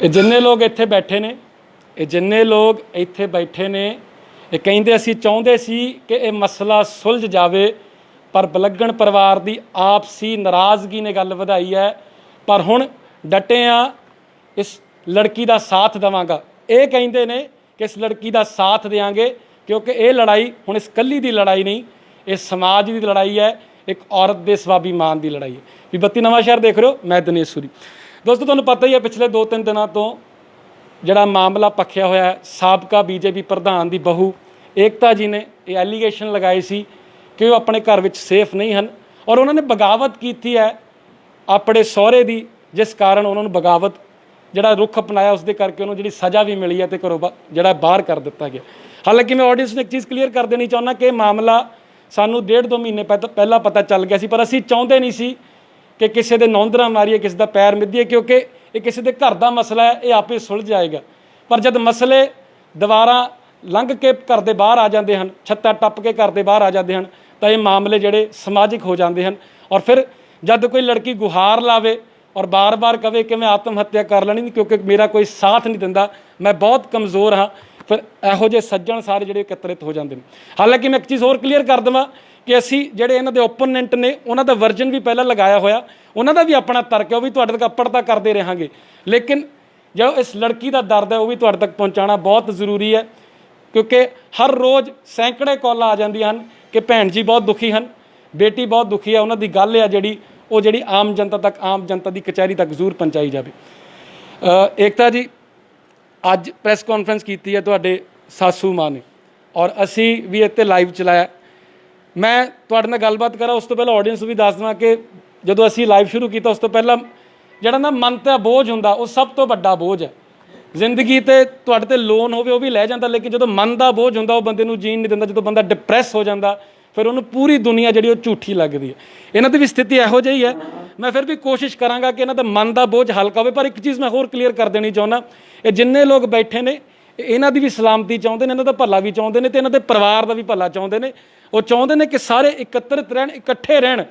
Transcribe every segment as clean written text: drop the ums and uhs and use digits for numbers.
ਇਹ ਜਿੰਨੇ ਲੋਕ ਇੱਥੇ ਬੈਠੇ ਨੇ, ਇਹ ਜਿੰਨੇ ਲੋਕ ਇੱਥੇ ਬੈਠੇ ਨੇ, ਇਹ ਕਹਿੰਦੇ ਅਸੀਂ ਚਾਹੁੰਦੇ ਸੀ ਕਿ ਇਹ ਮਸਲਾ ਸੁਲਝ ਜਾਵੇ, ਪਰ ਬਲੱਗਣ ਪਰਿਵਾਰ ਦੀ ਆਪਸੀ ਨਾਰਾਜ਼ਗੀ ਨੇ ਗੱਲ ਵਧਾਈ ਹੈ। ਪਰ ਹੁਣ ਡਟੇ ਆ, ਇਸ ਲੜਕੀ ਦਾ ਸਾਥ ਦੇਵਾਂਗਾ। ਇਹ ਕਹਿੰਦੇ ਨੇ ਕਿ ਇਸ ਲੜਕੀ ਦਾ ਸਾਥ ਦੇਵਾਂਗੇ ਕਿਉਂਕਿ ਇਹ ਲੜਾਈ ਹੁਣ ਇਸ ਕੱਲੀ ਦੀ ਲੜਾਈ ਨਹੀਂ, ਇਹ ਸਮਾਜ ਦੀ ਲੜਾਈ ਹੈ, ਇੱਕ ਔਰਤ ਦੇ ਸਵਾਭੀਮਾਨ ਦੀ ਲੜਾਈ ਹੈ। ਵੀ ਬੱਤੀ ਨਵਾਂ ਸ਼ਹਿਰ ਦੇਖ ਰਹੇ ਹੋ, ਮੈਂ ਦਿਨੇਸ਼ ਸੂਰੀ। ਦੋਸਤੋ ਤੁਹਾਨੂੰ ਪਤਾ ਹੀ ਹੈ ਪਿਛਲੇ 2-3 ਦਿਨਾਂ ਤੋਂ ਜਿਹੜਾ ਮਾਮਲਾ ਪੱਖਿਆ ਹੋਇਆ ਹੈ, ਸਾਬਕਾ ਬੀਜੇਪੀ ਪ੍ਰਧਾਨ ਦੀ ਬਹੂ ਏਕਤਾ ਜੀ ਨੇ ਇਹ ਐਲੀਗੇਸ਼ਨ ਲਗਾਏ ਸੀ ਕਿ ਉਹ ਆਪਣੇ ਘਰ ਵਿੱਚ ਸੇਫ ਨਹੀਂ ਹਨ ਔਰ ਉਹਨਾਂ ਨੇ ਬਗਾਵਤ ਕੀਤੀ ਹੈ ਆਪਣੇ ਸਹੁਰੇ ਦੀ, ਜਿਸ ਕਾਰਨ ਉਹਨਾਂ ਨੂੰ ਬਗਾਵਤ ਜਿਹੜਾ ਰੁੱਖ ਅਪਣਾਇਆ ਉਸ ਦੇ ਕਰਕੇ ਉਹਨੂੰ ਜਿਹੜੀ ਸਜ਼ਾ ਵੀ ਮਿਲੀ ਹੈ ਅਤੇ ਘਰੋਂ ਜਿਹੜਾ ਬਾਹਰ ਕਰ ਦਿੱਤਾ ਗਿਆ। ਹਾਲਾਂਕਿ ਮੈਂ ਆਡੀਅנס ਨੂੰ ਇੱਕ ਚੀਜ਼ ਕਲੀਅਰ ਕਰ ਦੇਣੀ ਚਾਹੁੰਦਾ ਕਿ ਇਹ ਮਾਮਲਾ ਸਾਨੂੰ 1.5-2 ਮਹੀਨੇ ਪਹਿਲਾਂ ਪਤਾ ਚੱਲ ਗਿਆ ਸੀ, ਪਰ ਅਸੀਂ ਚਾਹੁੰਦੇ ਨਹੀਂ ਸੀ ਕਿ ਕਿਸੇ ਦੇ ਨੌਂਦਰਾਂ ਮਾਰੀਏ, ਕਿਸੇ ਦਾ ਪੈਰ ਮਿੱਧੀਏ, ਕਿਉਂਕਿ ਇਹ ਕਿਸੇ ਦੇ ਘਰ ਦਾ ਮਸਲਾ ਹੈ, ਇਹ ਆਪੇ ਸੁਲਝ ਜਾਏਗਾ। ਪਰ ਜਦ ਮਸਲੇ ਦੀਵਾਰਾਂ ਲੰਘ ਕੇ ਘਰ ਦੇ ਬਾਹਰ ਆ ਜਾਂਦੇ ਹਨ, ਛੱਤਾਂ ਟੱਪ ਕੇ ਘਰ ਦੇ ਬਾਹਰ ਆ ਜਾਂਦੇ ਹਨ, ਤਾਂ ਇਹ ਮਾਮਲੇ ਜਿਹੜੇ ਸਮਾਜਿਕ ਹੋ ਜਾਂਦੇ ਹਨ। ਔਰ ਫਿਰ ਜਦ ਕੋਈ ਲੜਕੀ ਗੁਹਾਰ ਲਾਵੇ ਔਰ ਬਾਰ-ਬਾਰ ਕਵੇ ਕਿ ਮੈਂ ਆਤਮ ਹੱਤਿਆ ਕਰ ਲੈਣੀ ਕਿਉਂਕਿ ਮੇਰਾ ਕੋਈ ਸਾਥ ਨਹੀਂ ਦਿੰਦਾ, ਮੈਂ ਬਹੁਤ ਕਮਜ਼ੋਰ ਹਾਂ, ਫਿਰ ਇਹੋ ਜਿਹੇ ਸੱਜਣ ਸਾਰੇ ਜਿਹੜੇ ਇਕੱਤਰਿਤ ਹੋ ਜਾਂਦੇ ਨੇ। ਹਾਲਾਂਕਿ ਮੈਂ ਇੱਕ ਚੀਜ਼ ਹੋਰ ਕਲੀਅਰ ਕਰ ਦੇਵਾਂ ਕਿ ਅਸੀਂ ਜਿਹੜੇ ਇਹਨਾਂ ਦੇ ਓਪੋਨੈਂਟ ਨੇ ਉਹਨਾਂ ਦਾ ਵਰਜਨ ਵੀ ਪਹਿਲਾਂ ਲਗਾਇਆ ਹੋਇਆ, ਉਹਨਾਂ ਦਾ ਵੀ ਆਪਣਾ ਤਰਕ ਹੈ, ਉਹ ਵੀ ਤੁਹਾਡੇ ਤੱਕ ਅੱਪੜ ਤਾਂ ਕਰਦੇ ਰਹਾਂਗੇ, ਲੇਕਿਨ ਜੋ ਇਸ ਲੜਕੀ ਦਾ ਦਰਦ ਹੈ ਉਹ ਵੀ ਤੁਹਾਡੇ ਤੱਕ ਪਹੁੰਚਾਉਣਾ ਬਹੁਤ ਜ਼ਰੂਰੀ ਹੈ ਕਿਉਂਕਿ ਹਰ ਰੋਜ਼ ਸੈਂਕੜੇ ਕਾਲਾਂ ਆ ਜਾਂਦੀਆਂ ਹਨ ਕਿ ਭੈਣ ਜੀ ਬਹੁਤ ਦੁਖੀ ਹਨ, ਬੇਟੀ ਬਹੁਤ ਦੁਖੀ ਹੈ। ਉਹਨਾਂ ਦੀ ਗੱਲ ਹੈ ਜਿਹੜੀ ਆਮ ਜਨਤਾ ਤੱਕ, ਆਮ ਜਨਤਾ ਦੀ ਕਚਹਿਰੀ ਤੱਕ ਜ਼ਰੂਰ ਪਹੁੰਚਾਈ ਜਾਵੇ। ਏਕਤਾ ਜੀ, ਅੱਜ ਪ੍ਰੈਸ ਕਾਨਫਰੰਸ ਕੀਤੀ ਹੈ ਤੁਹਾਡੇ ਸਾਸੂ ਮਾਂ ਨੇ ਔਰ ਅਸੀਂ ਵੀ ਇੱਥੇ ਲਾਈਵ ਚਲਾਇਆ। ਮੈਂ ਤੁਹਾਡੇ ਨਾਲ ਗੱਲਬਾਤ ਕਰਾਂ ਉਸ ਤੋਂ ਪਹਿਲਾਂ ਆਡੀਅנס ਨੂੰ ਵੀ ਦੱਸ ਦੇਵਾਂ ਕਿ ਜਦੋਂ ਅਸੀਂ ਲਾਈਵ ਸ਼ੁਰੂ ਕੀਤਾ ਉਸ ਤੋਂ ਪਹਿਲਾਂ ਜਿਹੜਾ ਨਾ ਮਨ 'ਤੇ ਬੋਝ ਹੁੰਦਾ ਉਹ ਸਭ ਤੋਂ ਵੱਡਾ ਬੋਝ ਹੈ। ਜ਼ਿੰਦਗੀ 'ਤੇ ਤੁਹਾਡੇ 'ਤੇ ਲੋਨ ਹੋਵੇ ਉਹ ਵੀ ਲੈ ਜਾਂਦਾ, ਲੇਕਿਨ ਜਦੋਂ ਮਨ ਦਾ ਬੋਝ ਹੁੰਦਾ ਉਹ ਬੰਦੇ ਨੂੰ ਜੀਣ ਨਹੀਂ ਦਿੰਦਾ। ਜਦੋਂ ਬੰਦਾ ਡਿਪਰੈਸ ਹੋ ਜਾਂਦਾ ਫਿਰ ਉਹਨੂੰ ਪੂਰੀ ਦੁਨੀਆ ਜਿਹੜੀ ਉਹ ਝੂਠੀ ਲੱਗਦੀ ਹੈ। ਇਹਨਾਂ ਦੀ ਵੀ ਸਥਿਤੀ ਇਹੋ ਜਿਹੀ ਹੈ। ਮੈਂ ਫਿਰ ਵੀ ਕੋਸ਼ਿਸ਼ ਕਰਾਂਗਾ ਕਿ ਇਹਨਾਂ ਦਾ ਮਨ ਦਾ ਬੋਝ ਹਲਕਾ ਹੋਵੇ, ਪਰ ਇੱਕ ਚੀਜ਼ ਮੈਂ ਹੋਰ ਕਲੀਅਰ ਕਰ ਦੇਣੀ ਚਾਹੁੰਦਾ, ਇਹ ਜਿੰਨੇ ਲੋਕ ਬੈਠੇ ਨੇ ਇਹਨਾਂ ਦੀ ਵੀ ਸਲਾਮਤੀ ਚਾਹੁੰਦੇ ਨੇ, ਇਹਨਾਂ ਦਾ ਭਲਾ ਵੀ ਚਾਹੁੰਦੇ ਨੇ ਅਤੇ ਇਹਨਾਂ ਦੇ ਪਰਿਵਾਰ ਦਾ ਵੀ ਭਲਾ ਚਾਹੁੰਦੇ ਨੇ। ਉਹ ਚਾਹੁੰਦੇ ਨੇ ਕਿ ਸਾਰੇ ਇਕੱਤਰਿਤ ਰਹਿਣ, ਇਕੱਠੇ ਰਹਿਣ,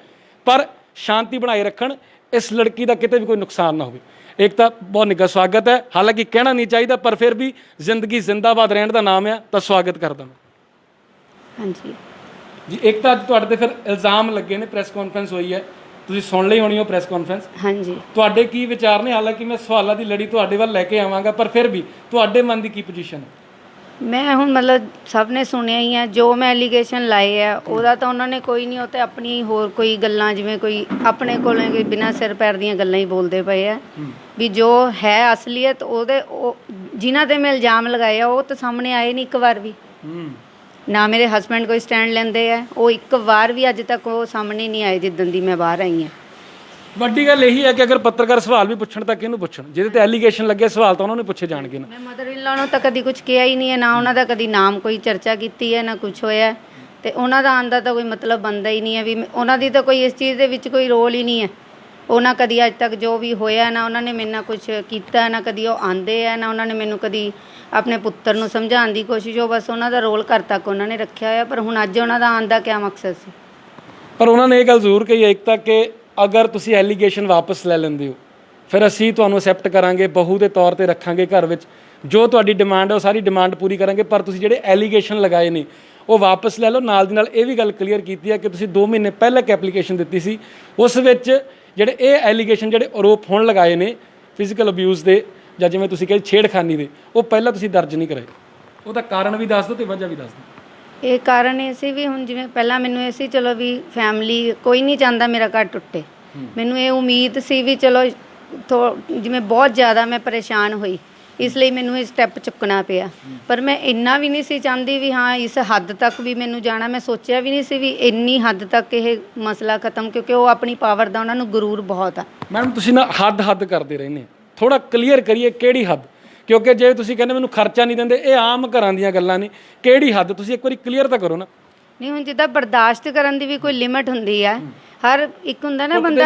ਪਰ ਸ਼ਾਂਤੀ ਬਣਾਈ ਰੱਖਣ, ਇਸ ਲੜਕੀ ਦਾ ਕਿਤੇ ਵੀ ਕੋਈ ਨੁਕਸਾਨ ਨਾ ਹੋਵੇ। ਇੱਕ ਤਾਂ ਬਹੁਤ ਨਿੱਘਾ ਸਵਾਗਤ ਹੈ, ਹਾਲਾਂਕਿ ਕਹਿਣਾ ਨਹੀਂ ਚਾਹੀਦਾ ਪਰ ਫਿਰ ਵੀ ਜ਼ਿੰਦਗੀ ਜ਼ਿੰਦਾਬਾਦ ਰਹਿਣ ਦਾ ਨਾਮ ਹੈ, ਤਾਂ ਸਵਾਗਤ ਕਰਦਾ ਮੈਂ। ਹਾਂਜੀ ਜੀ, ਇੱਕ ਤਾਂ ਅੱਜ ਤੁਹਾਡੇ 'ਤੇ ਫਿਰ ਇਲਜ਼ਾਮ ਲੱਗੇ ਨੇ, ਪ੍ਰੈਸ ਕਾਨਫਰੰਸ ਹੋਈ ਹੈ, ਤੁਸੀਂ ਸੁਣ ਲਈ ਹੋਣੀ ਉਹ ਪ੍ਰੈਸ ਕਾਨਫਰੰਸ। ਹਾਂਜੀ, ਤੁਹਾਡੇ ਕੀ ਵਿਚਾਰ ਨੇ? ਹਾਲਾਂਕਿ ਮੈਂ ਸਵਾਲਾਂ ਦੀ ਲੜੀ ਤੁਹਾਡੇ ਵੱਲ ਲੈ ਕੇ ਆਵਾਂਗਾ, ਪਰ ਫਿਰ ਵੀ ਤੁਹਾਡੇ ਮਨ ਦੀ ਕੀ ਪੋਜੀਸ਼ਨ ਹੈ? ਮੈਂ ਹੁਣ ਮਤਲਬ ਸਭ ਨੇ ਸੁਣਿਆ ਹੀ ਆ ਜੋ ਮੈਂ ਐਲੀਗੇਸ਼ਨ ਲਾਏ ਆ, ਉਹਦਾ ਤਾਂ ਉਹਨਾਂ ਨੇ ਕੋਈ ਨਹੀਂ, ਉਹ ਤੇ ਆਪਣੀ ਹੋਰ ਕੋਈ ਗੱਲਾਂ ਜਿਵੇਂ ਕੋਈ ਆਪਣੇ ਕੋਲੋਂ ਕੋਈ ਬਿਨਾਂ ਸਿਰ ਪੈਰ ਦੀਆਂ ਗੱਲਾਂ ਹੀ ਬੋਲਦੇ ਪਏ ਆ ਵੀ ਜੋ ਹੈ ਅਸਲੀਅਤ ਉਹਦੇ ਉਹ ਜਿਨ੍ਹਾਂ ਤੇ ਮੈਂ ਇਲਜ਼ਾਮ ਲਗਾਏ ਆ ਉਹ ਤਾਂ ਸਾਹਮਣੇ ਆਏ ਨਹੀਂ ਇੱਕ ਵਾਰ ਵੀ। ਨਾ ਮੇਰੇ ਹਸਬੈਂਡ ਕੋਈ ਸਟੈਂਡ ਲੈਂਦੇ ਆ, ਉਹ ਇੱਕ ਵਾਰ ਵੀ ਅੱਜ ਤੱਕ ਉਹ ਸਾਹਮਣੇ ਨਹੀਂ ਆਏ ਜਿੱਦਣ ਦੀ ਮੈਂ ਬਾਹਰ ਆਈ ਹਾਂ। ਵੱਡੀ ਗੱਲ ਇਹੀ ਹੈ ਕਿ ਅਗਰ ਪੱਤਰਕਾਰ ਸਵਾਲ ਵੀ ਪੁੱਛਣ ਤਾਂ ਕਿਹਨੂੰ ਪੁੱਛਣ? ਜਿਹਦੇ ਤੇ ਐਲੀਗੇਸ਼ਨ ਲੱਗੇ ਸਵਾਲ ਤਾਂ ਉਹਨਾਂ ਨੂੰ ਪੁੱਛੇ ਜਾਣਗੇ ਨਾ। ਮੈਂ ਮਦਰ ਇਨ ਲਾ ਨੂੰ ਤਾਂ ਕਦੀ ਕੁਝ ਕਿਹਾ ਹੀ ਨਹੀਂ ਹੈ, ਨਾ ਉਹਨਾਂ ਦਾ ਕਦੀ ਨਾਮ ਕੋਈ ਚਰਚਾ ਕੀਤੀ ਹੈ, ਨਾ ਕੁਝ ਹੋਇਆ, ਤੇ ਉਹਨਾਂ ਦਾ ਆਉਣ ਦਾ ਤਾਂ ਕੋਈ ਮਤਲਬ ਬਣਦਾ ਹੀ ਨਹੀਂ ਹੈ ਵੀ ਉਹਨਾਂ ਦੀ ਤਾਂ ਕੋਈ ਇਸ ਚੀਜ਼ ਦੇ ਵਿੱਚ ਕੋਈ ਰੋਲ ਹੀ ਨਹੀਂ ਹੈ। ਉਹਨਾਂ ਕਦੀ ਅੱਜ ਤੱਕ ਜੋ ਵੀ ਹੋਇਆ ਨਾ ਉਹਨਾਂ ਨੇ ਮੇਰੇ ਨਾਲ ਕੁਝ ਕੀਤਾ, ਨਾ ਕਦੀ ਉਹ ਆਉਂਦੇ ਆ, ਨਾ ਉਹਨਾਂ ਨੇ ਮੈਨੂੰ ਕਦੀ ਆਪਣੇ ਪੁੱਤਰ ਨੂੰ ਸਮਝਾਉਣ ਦੀ ਕੋਸ਼ਿਸ਼, ਉਹ ਬਸ ਉਹਨਾਂ ਦਾ ਰੋਲ ਘਰ ਤੱਕ ਉਹਨਾਂ ਨੇ ਰੱਖਿਆ ਹੋਇਆ। ਪਰ ਹੁਣ ਅੱਜ ਉਹਨਾਂ ਦਾ ਆਉਣ ਦਾ ਕਿਆ ਮਕਸਦ ਸੀ? ਪਰ ਉਹਨਾਂ ਨੇ ਇਹ ਗੱਲ ਜ਼ਰੂਰ ਕਹੀ ਇੱਕ ਤਾਂ ਕਿ ਅਗਰ ਤੁਸੀਂ ਐਲੀਗੇਸ਼ਨ ਵਾਪਸ ਲੈ ਲੈਂਦੇ ਹੋ ਫਿਰ ਅਸੀਂ ਤੁਹਾਨੂੰ ਅਸੈਪਟ ਕਰਾਂਗੇ, ਬਹੂ ਦੇ ਤੌਰ 'ਤੇ ਰੱਖਾਂਗੇ ਘਰ ਵਿੱਚ, ਜੋ ਤੁਹਾਡੀ ਡਿਮਾਂਡ ਹੈ ਉਹ ਸਾਰੀ ਡਿਮਾਂਡ ਪੂਰੀ ਕਰਾਂਗੇ, ਪਰ ਤੁਸੀਂ ਜਿਹੜੇ ਐਲੀਗੇਸ਼ਨ ਲਗਾਏ ਨੇ ਉਹ ਵਾਪਸ ਲੈ ਲਓ। ਨਾਲ ਦੀ ਨਾਲ ਇਹ ਵੀ ਗੱਲ ਕਲੀਅਰ ਕੀਤੀ ਹੈ ਕਿ ਤੁਸੀਂ 2 ਮਹੀਨੇ ਪਹਿਲਾਂ ਇੱਕ ਐਪਲੀਕੇਸ਼ਨ ਦਿੱਤੀ ਸੀ, ਉਸ ਵਿੱਚ ਜਿਹੜੇ ਇਹ ਐਲੀਗੇਸ਼ਨ ਜਿਹੜੇ ਆਰੋਪ ਹੁਣ ਲਗਾਏ ਨੇ ਫਿਜ਼ੀਕਲ ਅਬਿਊਜ਼ ਦੇ ਜਾਂ ਜਿਵੇਂ ਤੁਸੀਂ ਕਹੇ ਛੇੜਖਾਨੀ ਦੇ, ਉਹ ਪਹਿਲਾਂ ਤੁਸੀਂ ਦਰਜ ਨਹੀਂ ਕਰਾਏ। ਉਹਦਾ ਕਾਰਨ ਵੀ ਦੱਸ ਦਿਓ ਅਤੇ ਵਜ੍ਹਾ ਵੀ ਦੱਸ ਦਿਓ। ਇਹ ਕਾਰਨ ਇਹ ਸੀ ਵੀ ਹੁਣ ਜਿਵੇਂ ਪਹਿਲਾਂ ਮੈਨੂੰ ਇਹ ਸੀ ਚਲੋ ਵੀ ਫੈਮਿਲੀ ਕੋਈ ਨਹੀਂ ਚਾਹੁੰਦਾ ਮੇਰਾ ਘਰ ਟੁੱਟੇ, ਮੈਨੂੰ ਇਹ ਉਮੀਦ ਸੀ ਵੀ ਚਲੋ ਜਿਵੇਂ ਬਹੁਤ ਜ਼ਿਆਦਾ ਮੈਂ ਪਰੇਸ਼ਾਨ ਹੋਈ, ਇਸ ਲਈ ਮੈਨੂੰ ਇਹ ਸਟੈਪ ਚੁੱਕਣਾ ਪਿਆ। ਪਰ ਮੈਂ ਇੰਨਾ ਵੀ ਨਹੀਂ ਸੀ ਚਾਹੁੰਦੀ ਵੀ ਹਾਂ ਇਸ ਹੱਦ ਤੱਕ ਵੀ ਮੈਨੂੰ ਜਾਣਾ, ਮੈਂ ਸੋਚਿਆ ਵੀ ਨਹੀਂ ਸੀ ਵੀ ਇੰਨੀ ਹੱਦ ਤੱਕ ਇਹ ਮਸਲਾ ਖਤਮ, ਕਿਉਂਕਿ ਉਹ ਆਪਣੀ ਪਾਵਰ ਦਾ ਉਹਨਾਂ ਨੂੰ ਗਰੂਰ ਬਹੁਤ ਆ। ਮੈਡਮ ਤੁਸੀਂ ਨਾ ਹੱਦ ਕਰਦੇ ਰਹਿੰਦੇ, ਥੋੜ੍ਹਾ ਕਲੀਅਰ ਕਰੀਏ ਕਿਹੜੀ ਹੱਦ? ਕਿਉਂਕਿ ਜੇ ਤੁਸੀਂ ਕਹਿੰਦੇ ਮੈਨੂੰ ਖਰਚਾ ਨਹੀਂ ਦਿੰਦੇ, ਇਹ ਆਮ ਘਰਾਂ ਦੀਆਂ ਗੱਲਾਂ ਨੇ, ਕਿਹੜੀ ਹੱਦ ਤੁਸੀਂ ਇੱਕ ਵਾਰੀ ਕਲੀਅਰ ਤਾਂ ਕਰੋ ਨਾ। ਨਹੀਂ ਹੁਣ ਜਿੱਦਾਂ ਬਰਦਾਸ਼ਤ ਕਰਨ ਦੀ ਵੀ ਕੋਈ ਲਿਮਿਟ ਹੁੰਦੀ ਆ, ਹਰ ਇੱਕ ਹੁੰਦਾ ਨਾ ਬੰਦਾ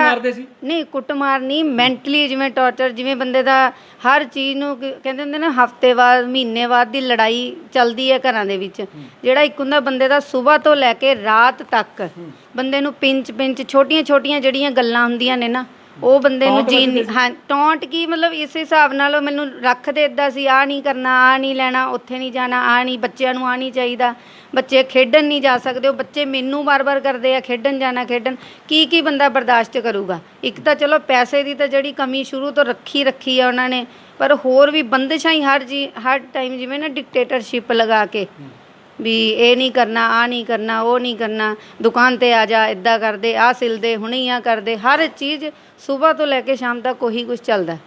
ਨਹੀਂ ਕੁੱਟਮਾਰ ਨਹੀਂ, ਮੈਂਟਲੀ ਜਿਵੇਂ ਟੌਰਚਰ, ਜਿਵੇਂ ਬੰਦੇ ਦਾ ਹਰ ਚੀਜ਼ ਨੂੰ ਕਹਿੰਦੇ ਹੁੰਦੇ ਨਾ ਹਫ਼ਤੇ ਬਾਅਦ ਮਹੀਨੇ ਬਾਅਦ ਦੀ ਲੜਾਈ ਚੱਲਦੀ ਹੈ ਘਰਾਂ ਦੇ ਵਿੱਚ। ਜਿਹੜਾ ਇੱਕ ਹੁੰਦਾ ਬੰਦੇ ਦਾ ਸਵੇਰ ਤੋਂ ਲੈ ਕੇ ਰਾਤ ਤੱਕ ਬੰਦੇ ਨੂੰ ਪਿੰਚ ਛੋਟੀਆਂ ਜਿਹੜੀਆਂ ਗੱਲਾਂ ਹੁੰਦੀਆਂ ਨੇ ਨਾ ਉਹ ਬੰਦੇ ਨੂੰ ਹਾਂ ਟੌਂਟ ਕੀ ਮਤਲਬ ਇਸ ਹਿਸਾਬ ਨਾਲ ਉਹ ਮੈਨੂੰ ਰੱਖਦੇ ਇੱਦਾਂ ਸੀ, ਆਹ ਨਹੀਂ ਕਰਨਾ, ਆਹ ਨਹੀਂ ਲੈਣਾ, ਉੱਥੇ ਨਹੀਂ ਜਾਣਾ, ਆਹ ਨਹੀਂ, ਬੱਚਿਆਂ ਨੂੰ ਆਹ ਨਹੀਂ ਚਾਹੀਦਾ, ਬੱਚੇ ਖੇਡਣ ਨਹੀਂ ਜਾ ਸਕਦੇ। ਉਹ ਬੱਚੇ ਮੈਨੂੰ ਵਾਰ-ਵਾਰ ਕਰਦੇ ਆ ਖੇਡਣ ਜਾਣਾ, ਖੇਡਣ ਕੀ ਬੰਦਾ ਬਰਦਾਸ਼ਤ ਕਰੂਗਾ। ਇੱਕ ਤਾਂ ਚਲੋ ਪੈਸੇ ਦੀ ਤਾਂ ਜਿਹੜੀ ਕਮੀ ਸ਼ੁਰੂ ਤੋਂ ਰੱਖੀ ਆ ਉਹਨਾਂ ਨੇ, ਪਰ ਹੋਰ ਵੀ ਬੰਦਿਸ਼ਾਂ ਹੀ ਹਰ ਟਾਈਮ ਜਿਵੇਂ ਨਾ ਡਿਕਟੇਟਰਸ਼ਿਪ ਲਗਾ ਕੇ ਵੀ ਇਹ ਨਹੀਂ ਕਰਨਾ, ਆਹ ਨਹੀਂ ਕਰਨਾ, ਉਹ ਨਹੀਂ ਕਰਨਾ, ਦੁਕਾਨ 'ਤੇ ਆ ਜਾ, ਇੱਦਾਂ ਕਰਦੇ, ਆਹ ਸਿਲਦੇ, ਹੁਣੇ ਹੀ ਆਹ ਕਰਦੇ, ਹਰ ਚੀਜ਼ ਸਵੇਰ ਤੋਂ ਲੈ ਕੇ ਸ਼ਾਮ ਤੱਕ ਉਹੀ ਕੁਝ ਚੱਲਦਾ।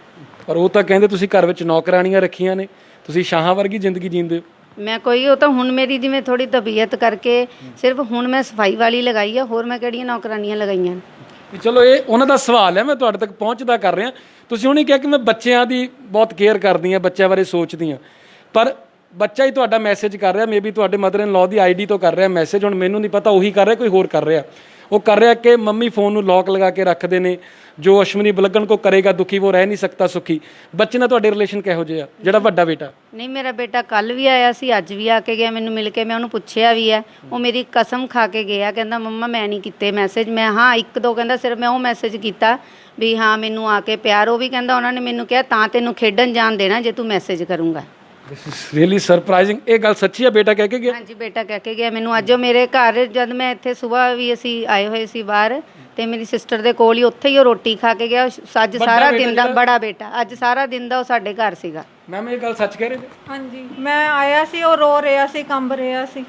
ਪਰ ਉਹ ਤਾਂ ਕਹਿੰਦੇ ਤੁਸੀਂ ਘਰ ਵਿੱਚ ਨੌਕਰਾਣੀਆਂ ਰੱਖੀਆਂ ਨੇ, ਤੁਸੀਂ ਸ਼ਾਹਾਂ ਵਰਗੀ ਜ਼ਿੰਦਗੀ ਜੀਂਦੇ ਹੋ। ਮੈਂ ਉਹ ਤਾਂ ਹੁਣ ਮੇਰੀ ਜਿਵੇਂ ਥੋੜੀ ਤਬੀਅਤ ਕਰਕੇ ਸਿਰਫ ਹੁਣ ਮੈਂ ਸਫਾਈ ਵਾਲੀ ਲਗਾਈ ਆ, ਹੋਰ ਮੈਂ ਕਿਹੜੀਆਂ ਨੌਕਰਾਨੀਆਂ ਲਗਾਈਆਂ ਨੇ। ਚਲੋ ਇਹ ਉਹਨਾਂ ਦਾ ਸਵਾਲ ਹੈ, ਮੈਂ ਤੁਹਾਡੇ ਤੱਕ ਪਹੁੰਚਦਾ ਕਰ ਰਿਹਾ। ਤੁਸੀਂ ਹੁਣੇ ਕਿਹਾ ਕਿ ਮੈਂ ਬੱਚਿਆਂ ਦੀ ਬਹੁਤ ਕੇਅਰ ਕਰਦੀ ਹਾਂ, ਬੱਚਿਆਂ ਬਾਰੇ ਸੋਚਦੀ ਹਾਂ, ਪਰ ਬੱਚਾ ਹੀ ਤੁਹਾਡਾ ਮੈਸੇਜ ਕਰ ਰਿਹਾ, ਮੇਬੀ ਤੁਹਾਡੇ mother in law the ID ਤੋਂ ਕਰ ਰਿਹਾ ਮੈਸੇਜ। ਹੁਣ ਮੈਨੂੰ ਨਹੀਂ ਪਤਾ ਉਹੀ ਕਰ ਰਿਹਾ ਕੋਈ ਹੋਰ ਕਰ ਰਿਹਾ। ਉਹ ਕਰ ਰਿਹਾ ਕਿ ਮੰਮੀ ਫ਼ੋਨ ਨੂੰ ਲੌਕ ਲਗਾ ਕੇ ਰੱਖਦੇ ਨੇ, ਜੋ ਅਸ਼ਵਨੀ ਬਲਗਣ ਕੋ ਕਰੇਗਾ ਦੁਖੀ ਉਹ ਰਹਿ ਨਹੀਂ ਸਕਤਾ ਸੁਖੀ। ਬੱਚੇ ਨਾਲ ਤੁਹਾਡੇ ਰਿਲੇਸ਼ਨ ਕਿਹੋ ਜਿਹੇ ਆ, ਜਿਹੜਾ ਵੱਡਾ ਬੇਟਾ? ਨਹੀਂ, ਮੇਰਾ ਬੇਟਾ ਕੱਲ ਵੀ ਆਇਆ ਸੀ, ਅੱਜ ਵੀ ਆ ਕੇ ਗਿਆ ਮੈਨੂੰ ਮਿਲ ਕੇ। ਮੈਂ ਉਹਨੂੰ ਪੁੱਛਿਆ ਵੀ ਹੈ, ਉਹ ਮੇਰੀ ਕਸਮ ਖਾ ਕੇ ਗਿਆ, ਕਹਿੰਦਾ ਮੰਮਾ ਮੈਂ ਨਹੀਂ ਕੀਤੇ ਮੈਸੇਜ। ਮੈਂ ਹਾਂ ਇੱਕ ਦੋ ਕਹਿੰਦਾ ਸਿਰਫ ਮੈਂ ਉਹ ਮੈਸੇਜ ਕੀਤਾ ਵੀ ਹਾਂ ਮੈਨੂੰ ਆ ਕੇ ਪਿਆਰ। ਉਹ ਵੀ ਕਹਿੰਦਾ ਉਹਨਾਂ ਨੇ ਮੈਨੂੰ ਕਿਹਾ ਤਾਂ ਤੈਨੂੰ ਖੇਡਣ ਜਾਣ ਦੇਣਾ ਜੇ ਤੂੰ ਮੈਸੇਜ ਕਰੂੰਗਾ। This is really surprising. ਇਹ ਗੱਲ ਸੱਚੀ ਹੈ? ਬੇਟਾ ਕਹਿ ਕੇ ਗਿਆ? ਹਾਂਜੀ, ਬੇਟਾ ਕਹਿ ਕੇ ਗਿਆ ਮੈਨੂੰ। ਅੱਜ ਉਹ ਮੇਰੇ ਘਰ ਜਦ ਮੈਂ ਇੱਥੇ ਸਵੇਰ ਵੀ ਅਸੀਂ ਆਏ ਹੋਏ ਸੀ ਬਾਹਰ, ਤੇ ਮੇਰੀ ਸਿਸਟਰ ਦੇ ਕੋਲ ਹੀ ਉੱਥੇ ਹੀ ਉਹ ਰੋਟੀ ਖਾ ਕੇ ਗਿਆ। ਅੱਜ ਸਾਰਾ ਦਿਨ ਦਾ ਬੜਾ ਬੇਟਾ ਅੱਜ ਸਾਰਾ ਦਿਨ ਦਾ ਉਹ ਸਾਡੇ ਘਰ ਸੀਗਾ। ਮੈਮ ਇਹ ਗੱਲ ਸੱਚ ਕਹਿ ਰਹੇ ਨੇ? ਹਾਂਜੀ, ਮੈਂ ਆਇਆ ਸੀ, ਉਹ ਰੋ ਰਿਹਾ ਸੀ, ਕੰਬ ਰਿਹਾ ਸੀ,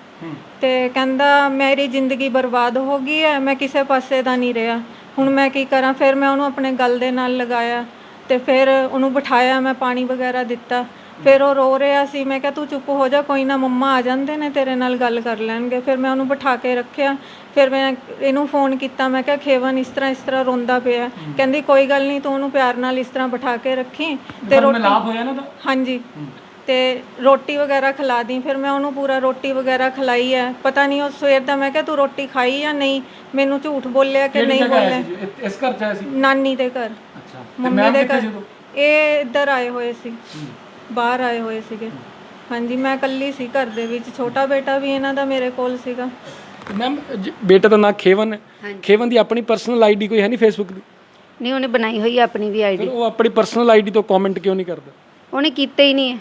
ਤੇ ਕਹਿੰਦਾ ਮੇਰੀ ਜ਼ਿੰਦਗੀ ਬਰਬਾਦ ਹੋ ਗਈ ਹੈ, ਮੈਂ ਕਿਸੇ ਪਾਸੇ ਦਾ ਨਹੀਂ ਰਿਹਾ, ਹੁਣ ਮੈਂ ਕੀ ਕਰਾਂ। ਫਿਰ ਮੈਂ ਉਹਨੂੰ ਆਪਣੇ ਗਲ ਦੇ ਨਾਲ ਲਗਾਇਆ ਤੇ ਫਿਰ ਉਹਨੂੰ ਬਿਠਾਇਆ, ਮੈਂ ਪਾਣੀ ਵਗੈਰਾ ਦਿੱਤਾ। ਫਿਰ ਉਹ ਰੋ ਰਿਹਾ ਸੀ, ਮੈਂ ਕਿਹਾ ਤੂੰ ਚੁੱਪ ਹੋ ਜਾ, ਕੋਈ ਨਾ ਮੰਮਾ ਆ ਜਾਂਦੇ ਨੇ ਤੇਰੇ ਨਾਲ ਗੱਲ ਕਰ ਲੈਣਗੇ। ਫਿਰ ਮੈਂ ਉਹਨੂੰ ਬਿਠਾ ਕੇ ਰੱਖਿਆ। ਫਿਰ ਮੈਂ ਇਹਨੂੰ ਫੋਨ ਕੀਤਾ, ਮੈਂ ਕਿਹਾ ਖੇਵਨ ਇਸ ਤਰ੍ਹਾਂ ਰੋਂਦਾ ਪਿਆ। ਕਹਿੰਦੀ ਕੋਈ ਗੱਲ ਨਹੀਂ, ਤੂੰ ਉਹਨੂੰ ਪਿਆਰ ਨਾਲ ਇਸ ਤਰ੍ਹਾਂ ਬਿਠਾ ਕੇ ਰੱਖੀ ਤੇ ਰੋਟੀ। ਹਾਂਜੀ, ਤੇ ਰੋਟੀ ਵਗੈਰਾ ਖਿਲਾ ਦੀ। ਫਿਰ ਮੈਂ ਉਹਨੂੰ ਪੂਰਾ ਰੋਟੀ ਵਗੈਰਾ ਖਿਲਾਈ ਹੈ। ਪਤਾ ਨਹੀਂ ਉਹ ਸਵੇਰ ਦਾ ਮੈਂ ਕਿਹਾ ਤੂੰ ਰੋਟੀ ਖਾਈ ਜਾਂ ਨਹੀਂ, ਮੈਨੂੰ ਝੂਠ ਬੋਲਿਆ ਕਿ ਨਹੀਂ ਬੋਲਿਆ। ਇਸ ਘਰ ਚ ਆਇਆ ਸੀ? ਨਾਨੀ ਦੇ ਘਰ, ਮੰਮੀ ਦੇ ਘਰ। ਇਹ ਇੱਧਰ ਆਏ ਹੋਏ ਸੀ, ਬਾਹਰ ਆਏ ਹੋਏ ਸੀਗੇ। ਹਾਂਜੀ, ਮੈਂ ਇਕੱਲੀ ਸੀ ਘਰ ਦੇ ਵਿੱਚ, ਛੋਟਾ ਬੇਟਾ ਵੀ ਇਹਨਾਂ ਦਾ ਮੇਰੇ ਕੋਲ ਸੀਗਾ। ਮੈਮ ਬੇਟਾ ਦਾ ਨਾਂ ਖੇਵਨ ਹੈ। ਖੇਵਨ ਦੀ ਆਪਣੀ ਪਰਸਨਲ ਆਈਡੀ ਕੋਈ ਹੈ ਨਹੀਂ ਫੇਸਬੁੱਕ ਦੀ? ਨਹੀਂ, ਉਹਨੇ ਬਣਾਈ ਹੋਈ ਆਪਣੀ ਵੀ ਆਈਡੀ। ਉਹ ਆਪਣੀ ਪਰਸਨਲ ਆਈਡੀ ਤੋਂ ਕਮੈਂਟ ਕਿਉਂ ਨਹੀਂ ਕਰਦਾ? ਉਹਨੇ ਕੀਤੇ ਹੀ ਨਹੀਂ ਹੈ।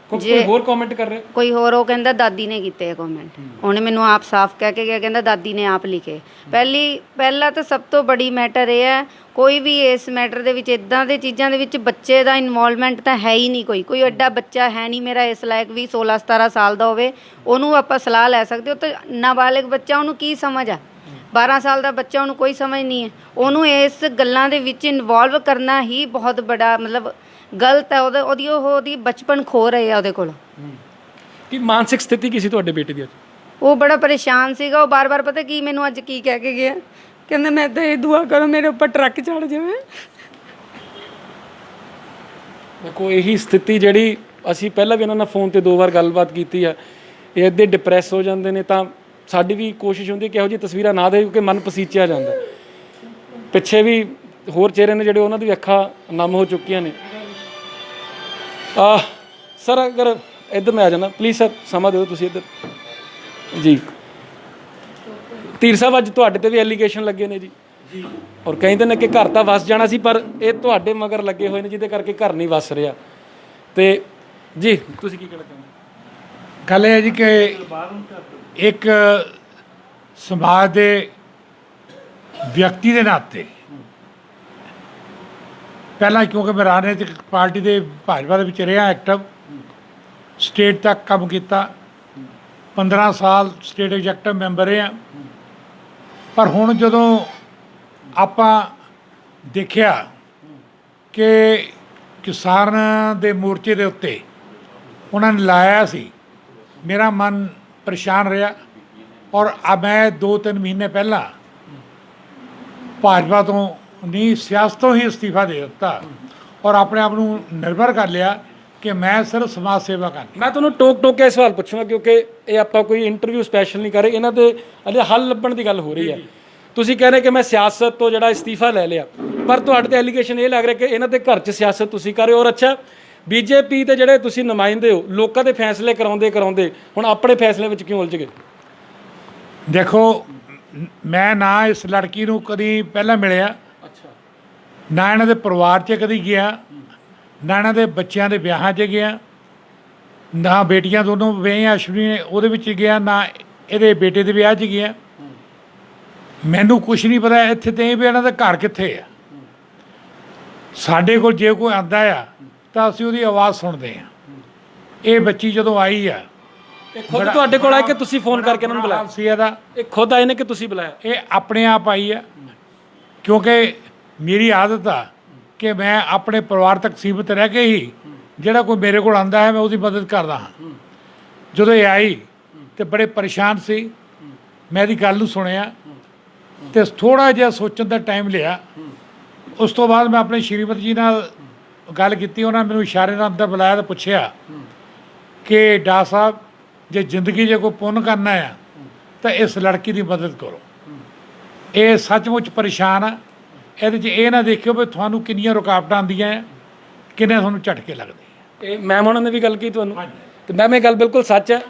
ਕੋਈ ਹੋਰ ਕਮੈਂਟ ਕਰ ਰਿਹਾ? ਕੋਈ ਹੋਰ, ਉਹ ਕਹਿੰਦਾ ਦਾਦੀ ਨੇ ਕੀਤੇ ਕਮੈਂਟ। ਉਹਨੇ ਮੈਨੂੰ ਆਪ ਸਾਫ਼ ਕਹਿ ਕੇ ਗਿਆ, ਕਹਿੰਦਾ ਦਾਦੀ ਨੇ ਆਪ ਲਿਖੇ। ਪਹਿਲਾ ਤਾਂ ਸਭ ਤੋਂ ਬੜੀ ਮੈਟਰ ਇਹ ਹੈ, ਕੋਈ ਵੀ ਇਸ ਮੈਟਰ ਦੇ ਵਿੱਚ ਇਦਾਂ ਦੇ ਚੀਜ਼ਾਂ ਦੇ ਵਿੱਚ ਬੱਚੇ ਦਾ ਇਨਵੋਲਵਮੈਂਟ ਤਾਂ ਹੈ ਹੀ ਨਹੀਂ। ਕੋਈ ਐਡਾ ਬੱਚਾ ਹੈ ਨਹੀਂ ਮੇਰਾ ਇਸ ਲਾਇਕ ਵੀ 16-17 ਸਾਲ ਦਾ ਹੋਵੇ, ਉਹਨੂੰ ਆਪਾਂ ਸਲਾਹ ਲੈ ਸਕਦੇ। ਉਹ ਤਾਂ ਨਾਬਾਲਿਗ ਬੱਚਾ, ਉਹਨੂੰ ਕੀ ਸਮਝ ਆ? 12 ਸਾਲ ਦਾ ਬੱਚਾ, ਉਹਨੂੰ ਕੋਈ ਸਮਝ ਨਹੀਂ ਹੈ। ਉਹਨੂੰ ਇਸ ਗੱਲਾਂ ਦੇ ਵਿੱਚ ਇਨਵੋਲਵ ਕਰਨਾ ਹੀ ਬਹੁਤ ਬੜਾ ਮਤਲਬ ਗਲਤ ਹੈ। ਉਹਦੀ ਬਚਪਨ ਖੋ ਰਹੇ ਆ ਉਹਦੇ ਕੋਲ। ਕੀ ਮਾਨਸਿਕ ਸਥਿਤੀ ਕੀ ਸੀ ਤੁਹਾਡੇ ਬੇਟੇ ਦੀ ਅੱਜ? ਉਹ ਬੜਾ ਪਰੇਸ਼ਾਨ ਸੀਗਾ। ਉਹ ਬਾਰ-ਬਾਰ ਪਤਾ ਕੀ ਮੈਨੂੰ ਅੱਜ ਕੀ ਕਹਿ ਕੇ ਗਿਆ, ਕਹਿੰਦਾ ਮੈਂ ਤਾਂ ਇਹ ਦੁਆ ਕਰੋ ਮੇਰੇ ਉੱਪਰ ਟਰੱਕ ਚੜ ਜਾਵੇ। ਦੇਖੋ ਇਹੀ ਸਥਿਤੀ ਜਿਹੜੀ ਅਸੀਂ ਪਹਿਲਾਂ ਵੀ ਇਹਨਾਂ ਨਾਲ ਫੋਨ ਤੇ 2 ਵਾਰ ਗੱਲਬਾਤ ਕੀਤੀ ਆ, ਇਹ ਅੱਧੇ ਡਿਪਰੈਸ ਹੋ ਜਾਂਦੇ ਨੇ। ਤਾਂ ਸਾਡੀ ਵੀ ਕੋਸ਼ਿਸ਼ ਹੁੰਦੀ ਕਿ ਇਹੋ ਜਿਹੀ ਤਸਵੀਰਾਂ ਨਾ ਦੇ, ਕਿਉਂਕਿ ਮਨ ਪਸੀਚਿਆ ਜਾਂਦਾ। ਪਿੱਛੇ ਵੀ ਹੋਰ ਚਿਹਰੇ ਨੇ ਜਿਹੜੇ ਉਹਨਾਂ ਦੀ ਅੱਖਾਂ ਨਮ ਹੋ ਚੁੱਕੀਆਂ ਨੇ। ਸਰ ਅਗਰ ਇੱਧਰ ਮੈਂ ਆ ਜਾਣਾ ਪਲੀਜ਼ ਸਰ, ਸਮਾਂ ਦਿਓ ਤੁਸੀਂ ਇੱਧਰ ਜੀ। ਧੀਰ ਸਾਹਿਬ ਅੱਜ ਤੁਹਾਡੇ ਤੇ ਵੀ ਐਲੀਗੇਸ਼ਨ ਲੱਗੇ ਨੇ ਜੀ, ਔਰ ਕਹਿੰਦੇ ਨੇ ਕਿ ਘਰ ਤਾਂ ਵਸ ਜਾਣਾ ਸੀ, ਪਰ ਇਹ ਤੁਹਾਡੇ ਮਗਰ ਲੱਗੇ ਹੋਏ ਨੇ ਜਿਹਦੇ ਕਰਕੇ ਘਰ ਨਹੀਂ ਵਸ ਰਿਹਾ। ਤੇ ਜੀ ਤੁਸੀਂ ਕੀ ਕਹਿਣਾ ਚਾਹੁੰਦੇ? ਗੱਲ ਇਹ ਹੈ ਜੀ ਕਿ ਇੱਕ ਸਮਾਜ ਦੇ ਵਿਅਕਤੀ ਦੇ ਨਾਤੇ ਪਹਿਲਾਂ, ਕਿਉਂਕਿ ਮੈਂ ਰਾਜਨੀਤਿਕ ਪਾਰਟੀ ਦੇ ਭਾਜਪਾ ਦੇ ਵਿੱਚ ਰਿਹਾ ਐਕਟਿਵ, ਸਟੇਟ ਤੱਕ ਕੰਮ ਕੀਤਾ, 15 ਸਾਲ ਸਟੇਟ ਐਗਜ਼ੈਕਟਿਵ ਮੈਂਬਰ ਰਿਹਾ। ਪਰ ਹੁਣ ਜਦੋਂ ਆਪਾਂ ਦੇਖਿਆ ਕਿ ਕਿਸਾਨ ਦੇ ਮੋਰਚੇ ਦੇ ਉੱਤੇ ਉਹਨਾਂ ਨੇ ਲਾਇਆ ਸੀ, ਮੇਰਾ ਮਨ ਪਰੇਸ਼ਾਨ ਰਿਹਾ। ਔਰ ਮੈਂ 2-3 ਮਹੀਨੇ ਪਹਿਲਾਂ ਭਾਜਪਾ ਤੋਂ ਨਹੀਂ, ਸਿਆਸਤ ਤੋਂ ਹੀ ਅਸਤੀਫਾ ਦੇ ਦਿੱਤਾ ਔਰ ਆਪਣੇ ਆਪ ਨੂੰ ਨਿਰਭਰ ਕਰ ਲਿਆ ਕਿ ਮੈਂ ਸਿਰਫ ਸਮਾਜ ਸੇਵਾ ਕਰਨੀ। ਮੈਂ ਤੁਹਾਨੂੰ ਟੋਕ ਕੇ ਸਵਾਲ ਪੁੱਛੂੰਗਾ, ਕਿਉਂਕਿ ਇਹ ਆਪਾਂ ਕੋਈ ਇੰਟਰਵਿਊ ਸਪੈਸ਼ਲ ਨਹੀਂ ਕਰ ਰਹੇ, ਇਹਨਾਂ ਦੇ ਅਜੇ ਹੱਲ ਲੱਭਣ ਦੀ ਗੱਲ ਹੋ ਰਹੀ ਹੈ। ਤੁਸੀਂ ਕਹਿ ਰਹੇ ਕਿ ਮੈਂ ਸਿਆਸਤ ਤੋਂ ਜਿਹੜਾ ਅਸਤੀਫਾ ਲੈ ਲਿਆ, ਪਰ ਤੁਹਾਡੇ ਤੇ ਐਲੀਗੇਸ਼ਨ ਇਹ ਲੱਗ ਰਿਹਾ ਕਿ ਇਹਨਾਂ ਦੇ ਘਰ 'ਚ ਸਿਆਸਤ ਤੁਸੀਂ ਕਰ ਰਹੇ ਹੋ। ਔਰ ਅੱਛਾ, ਬੀਜੇਪੀ ਦੇ ਜਿਹੜੇ ਤੁਸੀਂ ਨੁਮਾਇੰਦੇ ਹੋ, ਲੋਕਾਂ ਦੇ ਫੈਸਲੇ ਕਰਾਉਂਦੇ ਹੁਣ ਆਪਣੇ ਫੈਸਲੇ ਵਿੱਚ ਕਿਉਂ ਉਲਝ ਗਏ? ਦੇਖੋ, ਮੈਂ ਨਾ ਇਸ ਲੜਕੀ ਨੂੰ ਕਦੀ ਪਹਿਲਾਂ ਮਿਲਿਆ, ਨਾ ਇਹਨਾਂ ਦੇ ਪਰਿਵਾਰ 'ਚ ਕਦੀ ਗਿਆ, ਨਾ ਇਹਨਾਂ ਦੇ ਬੱਚਿਆਂ ਦੇ ਵਿਆਹਾਂ 'ਚ ਗਿਆ, ਨਾ ਬੇਟੀਆਂ ਦੋਨੋਂ ਵਿਆਹੀਆਂ ਅਸ਼ਵਨੀ ਨੇ ਉਹਦੇ ਵਿੱਚ ਗਿਆ, ਨਾ ਇਹਦੇ ਬੇਟੇ ਦੇ ਵਿਆਹ 'ਚ ਗਿਆ। ਮੈਨੂੰ ਕੁਛ ਨਹੀਂ ਪਤਾ ਇੱਥੇ ਤੇ ਵੀ ਇਹਨਾਂ ਦਾ ਘਰ ਕਿੱਥੇ ਆ। ਸਾਡੇ ਕੋਲ ਜੇ ਕੋਈ ਆਉਂਦਾ ਆ ਤਾਂ ਅਸੀਂ ਉਹਦੀ ਆਵਾਜ਼ ਸੁਣਦੇ ਹਾਂ। ਇਹ ਬੱਚੀ ਜਦੋਂ ਆਈ ਆ, ਇਹ ਖੁਦ ਤੁਹਾਡੇ ਕੋਲ ਆਏ ਕਿ ਤੁਸੀਂ ਫੋਨ ਕਰਕੇ ਇਹਨਾਂ ਨੂੰ ਬੁਲਾਇਆ ਸੀ ਇਹਦਾ, ਇਹ ਖੁਦ ਆਏ ਨੇ ਕਿ ਤੁਸੀਂ ਬੁਲਾਇਆ? ਇਹ ਆਪਣੇ ਆਪ ਆਈ ਆ, ਕਿਉਂਕਿ ਮੇਰੀ ਆਦਤ ਆ ਕਿ ਮੈਂ ਆਪਣੇ ਪਰਿਵਾਰ ਤੱਕ ਸੀਮਿਤ ਰਹਿ ਕੇ ਹੀ ਜਿਹੜਾ ਕੋਈ ਮੇਰੇ ਕੋਲ ਆਉਂਦਾ ਹੈ ਮੈਂ ਉਹਦੀ ਮਦਦ ਕਰਦਾ ਹਾਂ। ਜਦੋਂ ਇਹ ਆਈ ਤੇ ਬੜੇ ਪਰੇਸ਼ਾਨ ਸੀ, ਮੈਂ ਇਹਦੀ ਗੱਲ ਨੂੰ ਸੁਣਿਆ ਤੇ ਥੋੜਾ ਜਿਹਾ ਸੋਚਣ ਦਾ ਟਾਈਮ ਲਿਆ। ਉਸ ਤੋਂ ਬਾਅਦ ਮੈਂ ਆਪਣੇ ਸ਼੍ਰੀਮਤੀ ਜੀ ਨਾਲ ਗੱਲ ਕੀਤੀ, ਉਹਨਾਂ ਨੇ ਮੈਨੂੰ ਇਸ਼ਾਰੇ ਨਾਲ ਅੰਦਰ ਬੁਲਾਇਆ ਤੇ ਪੁੱਛਿਆ ਕਿ ਡਾ ਸਾਹਿਬ ਜੇ ਜ਼ਿੰਦਗੀ 'ਚ ਕੋਈ ਪੁੰਨ ਕਰਨਾ ਆ ਤਾਂ ਇਸ ਲੜਕੀ ਦੀ ਮਦਦ ਕਰੋ। ਇਹ ਸੱਚਮੁੱਚ ਪਰੇਸ਼ਾਨ ਆ। ਇਹਦੇ 'ਚ ਇਹ ਨਾ ਦੇਖਿਓ ਵੀ ਤੁਹਾਨੂੰ ਕਿੰਨੀਆਂ ਰੁਕਾਵਟਾਂ ਆਉਂਦੀਆਂ ਆ, ਕਿੰਨੇ ਤੁਹਾਨੂੰ ਝਟਕੇ ਲੱਗਦੇ। ਇਹ ਮੈਮ ਉਹਨਾਂ ਨੇ ਵੀ ਗੱਲ ਕੀਤੀ ਤੁਹਾਨੂੰ, ਤੇ ਮੈਮ ਇਹ ਗੱਲ ਬਿਲਕੁਲ ਸੱਚ ਹੈ।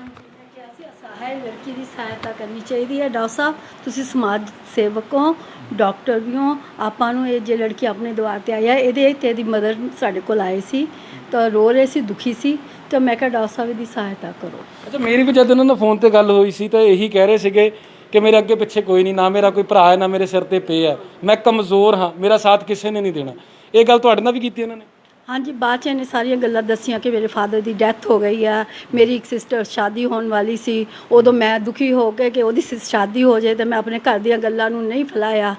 ਹੈ ਲੜਕੀ ਦੀ ਸਹਾਇਤਾ ਕਰਨੀ ਚਾਹੀਦੀ ਹੈ। ਡਾਕਟਰ ਸਾਹਿਬ ਤੁਸੀਂ ਸਮਾਜ ਸੇਵਕ ਹੋ, ਡਾਕਟਰ ਵੀ ਹੋ, ਆਪਾਂ ਨੂੰ ਇਹ ਜੇ ਲੜਕੀ ਆਪਣੇ ਦੁਆਰ 'ਤੇ ਆਈ ਹੈ ਇਹਦੇ ਤੇ ਇਹਦੀ ਮਦਰ ਸਾਡੇ ਕੋਲ ਆਏ ਸੀ ਤਾਂ ਰੋ ਰਹੇ ਸੀ, ਦੁਖੀ ਸੀ, ਤਾਂ ਮੈਂ ਕਿਹਾ ਡਾਕਟਰ ਸਾਹਿਬ ਇਹਦੀ ਸਹਾਇਤਾ ਕਰੋ। ਅੱਛਾ, ਮੇਰੀ ਵੀ ਜਦ ਉਹਨਾਂ ਨਾਲ ਫੋਨ ਤੇ ਗੱਲ ਹੋਈ ਸੀ ਤਾਂ ਇਹੀ ਕਹਿ ਰਹੇ ਸੀਗੇ ਕਿ ਮੇਰੇ ਅੱਗੇ ਪਿੱਛੇ ਕੋਈ ਨਹੀਂ, ਨਾ ਮੇਰਾ ਕੋਈ ਭਰਾ ਹੈ, ਨਾ ਮੇਰੇ ਸਿਰ ਤੇ ਪੇ ਹੈ, ਮੈਂ ਕਮਜ਼ੋਰ ਹਾਂ, ਮੇਰਾ ਸਾਥ ਕਿਸੇ ਨੇ ਨਹੀਂ ਦੇਣਾ। ਇਹ ਗੱਲ ਤੁਹਾਡੇ ਨਾਲ ਵੀ ਕੀਤੀ ਇਹਨਾਂ ਨੇ? ਹਾਂਜੀ, ਬਾਅਦ 'ਚ ਇਹਨੇ ਸਾਰੀਆਂ ਗੱਲਾਂ ਦੱਸੀਆਂ ਕਿ ਮੇਰੇ ਫਾਦਰ ਦੀ ਡੈਥ ਹੋ ਗਈ ਆ, ਮੇਰੀ ਇੱਕ ਸਿਸਟਰ ਸ਼ਾਦੀ ਹੋਣ ਵਾਲੀ ਸੀ, ਉਦੋਂ ਮੈਂ ਦੁਖੀ ਹੋ ਕੇ ਕਿ ਉਹਦੀ ਸ਼ਾਦੀ ਹੋ ਜਾਏ, ਤਾਂ ਮੈਂ ਆਪਣੇ ਘਰ ਦੀਆਂ ਗੱਲਾਂ ਨੂੰ ਨਹੀਂ ਫੈਲਾਇਆ,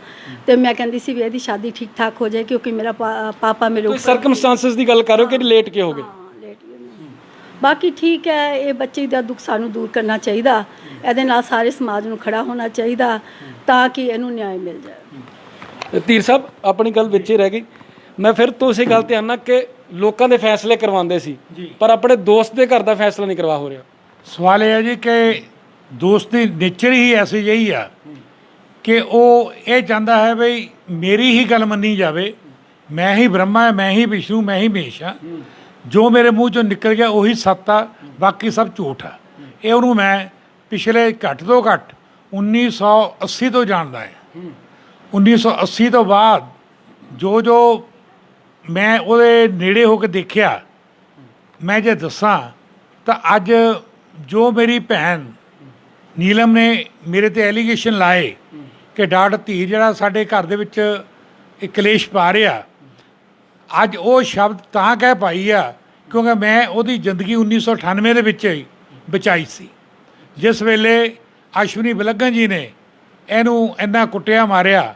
ਤੇ ਮੈਂ ਕਹਿੰਦੀ ਸੀ ਵੀ ਇਹਦੀ ਸ਼ਾਦੀ ਠੀਕ ਠਾਕ ਹੋ ਜਾਏ ਕਿਉਂਕਿ ਮੇਰਾ ਪਾਪਾ ਮੇਰੇ ਕੋਈ ਸਰਕਮਸਟੈਂਸਸ ਦੀ ਗੱਲ ਕਰੋ ਕਿ ਲੇਟ ਕਿਉਂ ਹੋ ਗਏ? ਬਾਕੀ ਠੀਕ ਹੈ, ਇਹ ਬੱਚੇ ਦਾ ਦੁੱਖ ਸਾਨੂੰ ਦੂਰ ਕਰਨਾ ਚਾਹੀਦਾ, ਇਹਦੇ ਨਾਲ ਸਾਰੇ ਸਮਾਜ ਨੂੰ ਖੜਾ ਹੋਣਾ ਚਾਹੀਦਾ ਤਾਂ ਕਿ ਇਹਨੂੰ ਨਿਆਂ ਮਿਲ ਜਾਏ। ਧੀਰ ਸਾਹਿਬ ਆਪਣੀ ਗੱਲ ਵਿੱਚ ਹੀ ਰਹਿ ਗਈ। ਮੈਂ ਫਿਰ ਤੋਂ ਉਸੇ ਗੱਲ ਤੇ ਆਨਾ ਕਿ ਲੋਕਾਂ ਦੇ ਫੈਸਲੇ ਕਰਵਾਉਂਦੇ ਸੀ ਪਰ ਆਪਣੇ ਦੋਸਤ ਦੇ ਘਰ ਦਾ ਫੈਸਲਾ ਨਹੀਂ ਕਰਵਾ ਹੋ ਰਿਹਾ। ਸਵਾਲ ਇਹ ਹੈ ਜੀ ਕਿ ਦੋਸਤ ਦੀ ਨੇਚਰ ਹੀ ਐਸੀ ਜਿਹੀ ਆ ਕਿ ਉਹ ਇਹ ਚਾਹੁੰਦਾ ਹੈ ਬਈ ਮੇਰੀ ਹੀ ਗੱਲ ਮੰਨੀ ਜਾਵੇ, ਮੈਂ ਹੀ ਬ੍ਰਹਮਾ, ਮੈਂ ਹੀ ਵਿਸ਼ਨੂੰ, ਮੈਂ ਹੀ ਮਹੇਸ਼ ਹਾਂ, ਜੋ ਮੇਰੇ ਮੂੰਹ ਚੋਂ ਨਿਕਲ ਗਿਆ ਉਹੀ ਸੱਤ ਆ, ਬਾਕੀ ਸਭ ਝੂਠ ਆ। ਇਹ ਉਹਨੂੰ ਮੈਂ ਪਿਛਲੇ ਘੱਟ ਤੋਂ ਘੱਟ 1980 ਤੋਂ ਜਾਣਦਾ ਹਾਂ। 1980 ਤੋਂ ਬਾਅਦ ਜੋ ਮੈਂ ਉਹਦੇ ਨੇੜੇ ਹੋ ਕੇ ਦੇਖਿਆ, ਮੈਂ ਜੇ ਦੱਸਾਂ ਤਾਂ ਅੱਜ ਜੋ ਮੇਰੀ ਭੈਣ ਨੀਲਮ ਨੇ ਮੇਰੇ ਤੇ ਐਲੀਗੇਸ਼ਨ ਲਾਏ ਕਿ ਡਾਕਟਰ ਧੀ ਜਿਹੜਾ ਸਾਡੇ ਘਰ ਦੇ ਵਿੱਚ ਇਹ ਕਲੇਸ਼ ਪਾ ਰਿਹਾ, ਅੱਜ ਉਹ ਸ਼ਬਦ ਤਾਂ ਕਹਿ ਪਾਈ ਆ ਕਿਉਂਕਿ ਮੈਂ ਉਹਦੀ ਜ਼ਿੰਦਗੀ 1998 ਦੇ ਵਿੱਚ ਹੀ ਬਚਾਈ ਸੀ, ਜਿਸ ਵੇਲੇ ਅਸ਼ਵਨੀ ਬਿਲਗਨ ਜੀ ਨੇ ਇਹਨੂੰ ਇੰਨਾ ਕੁੱਟਿਆ ਮਾਰਿਆ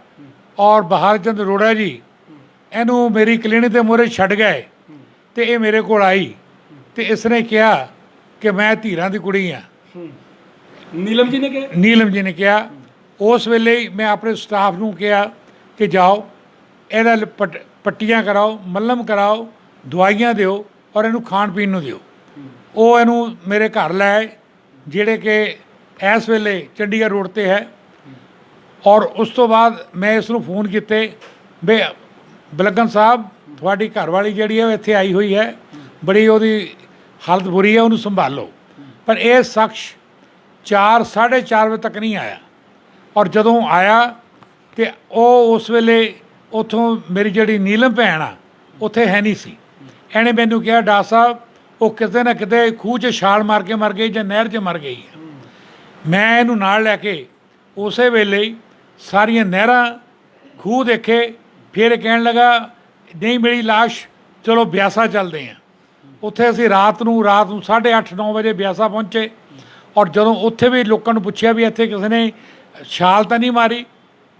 ਔਰ ਬਹਾਰ ਚੰਦ ਅਰੋੜਾ ਜੀ ਇਹਨੂੰ ਮੇਰੀ ਕਲੀਨਿਕ ਦੇ ਮੂਹਰੇ ਛੱਡ ਗਏ ਤੇ ਇਹ ਮੇਰੇ ਕੋਲ ਆਈ ਤੇ ਇਸ ਨੇ ਕਿਹਾ ਕਿ ਮੈਂ ਧੀਰਾਂ ਦੀ ਕੁੜੀ ਆ। ਨੀਲਮ ਜੀ ਨੇ ਕਿਹਾ? ਨੀਲਮ ਜੀ ਨੇ ਕਿਹਾ। ਉਸ ਵੇਲੇ ਹੀ ਮੈਂ ਆਪਣੇ ਸਟਾਫ ਨੂੰ ਕਿਹਾ ਕਿ ਜਾਓ ਇਹਦਾ ਪੱਟੀਆਂ ਕਰਾਓ, ਮੱਲਮ ਕਰਾਓ, ਦਵਾਈਆਂ ਦਿਓ ਔਰ ਇਹਨੂੰ ਖਾਣ ਪੀਣ ਨੂੰ ਦਿਓ। ਉਹ ਇਹਨੂੰ ਮੇਰੇ ਘਰ ਲੈ ਆਏ ਜਿਹੜੇ ਕਿ ਇਸ ਵੇਲੇ ਚੰਡੀਗੜ੍ਹ ਰੋਡ ਤੇ ਹੈ। ਔਰ ਉਸ ਤੋਂ ਬਾਅਦ ਮੈਂ ਇਸ ਨੂੰ ਫੋਨ ਕੀਤੇ ਵੀ ਬਿਲਗਨ ਸਾਹਿਬ ਤੁਹਾਡੀ ਘਰਵਾਲੀ ਜਿਹੜੀ ਹੈ ਉਹ ਇੱਥੇ ਆਈ ਹੋਈ ਹੈ, ਬੜੀ ਉਹਦੀ ਹਾਲਤ ਬੁਰੀ ਹੈ, ਉਹਨੂੰ ਸੰਭਾਲੋ। ਪਰ ਇਹ ਸ਼ਖਸ 4-4:30 ਵਜੇ ਤੱਕ ਨਹੀਂ ਆਇਆ ਔਰ ਜਦੋਂ ਆਇਆ ਤੇ ਉਹ ਉਸ ਵੇਲੇ ਉੱਥੋਂ ਮੇਰੀ ਜਿਹੜੀ ਨੀਲਮ ਭੈਣ ਆ ਉੱਥੇ ਹੈ ਨਹੀਂ ਸੀ। ਇਹਨੇ ਮੈਨੂੰ ਕਿਹਾ ਡਾਕਟਰ ਸਾਹਿਬ ਉਹ ਕਿਤੇ ਨਾ ਕਿਤੇ ਖੂਹ 'ਚ ਛਾਲ ਮਾਰ ਕੇ ਮਰ ਗਈ ਜਾਂ ਨਹਿਰ 'ਚ ਮਰ ਗਈ ਹੈ। ਮੈਂ ਇਹਨੂੰ ਨਾਲ ਲੈ ਕੇ ਉਸੇ ਵੇਲੇ ਹੀ ਸਾਰੀਆਂ ਨਹਿਰਾਂ ਖੂਹ ਦੇਖੇ, ਫਿਰ ਕਹਿਣ ਲੱਗਾ ਨਹੀਂ ਮੇਰੀ ਲਾਸ਼, ਚਲੋ ਬਿਆਸਾ ਚੱਲਦੇ ਹਾਂ। ਉੱਥੇ ਅਸੀਂ ਰਾਤ ਨੂੰ 8:30-9 ਵਜੇ ਬਿਆਸਾ ਪਹੁੰਚੇ ਔਰ ਜਦੋਂ ਉੱਥੇ ਵੀ ਲੋਕਾਂ ਨੂੰ ਪੁੱਛਿਆ ਵੀ ਇੱਥੇ ਕਿਸੇ ਨੇ ਛਾਲ ਤਾਂ ਨਹੀਂ ਮਾਰੀ,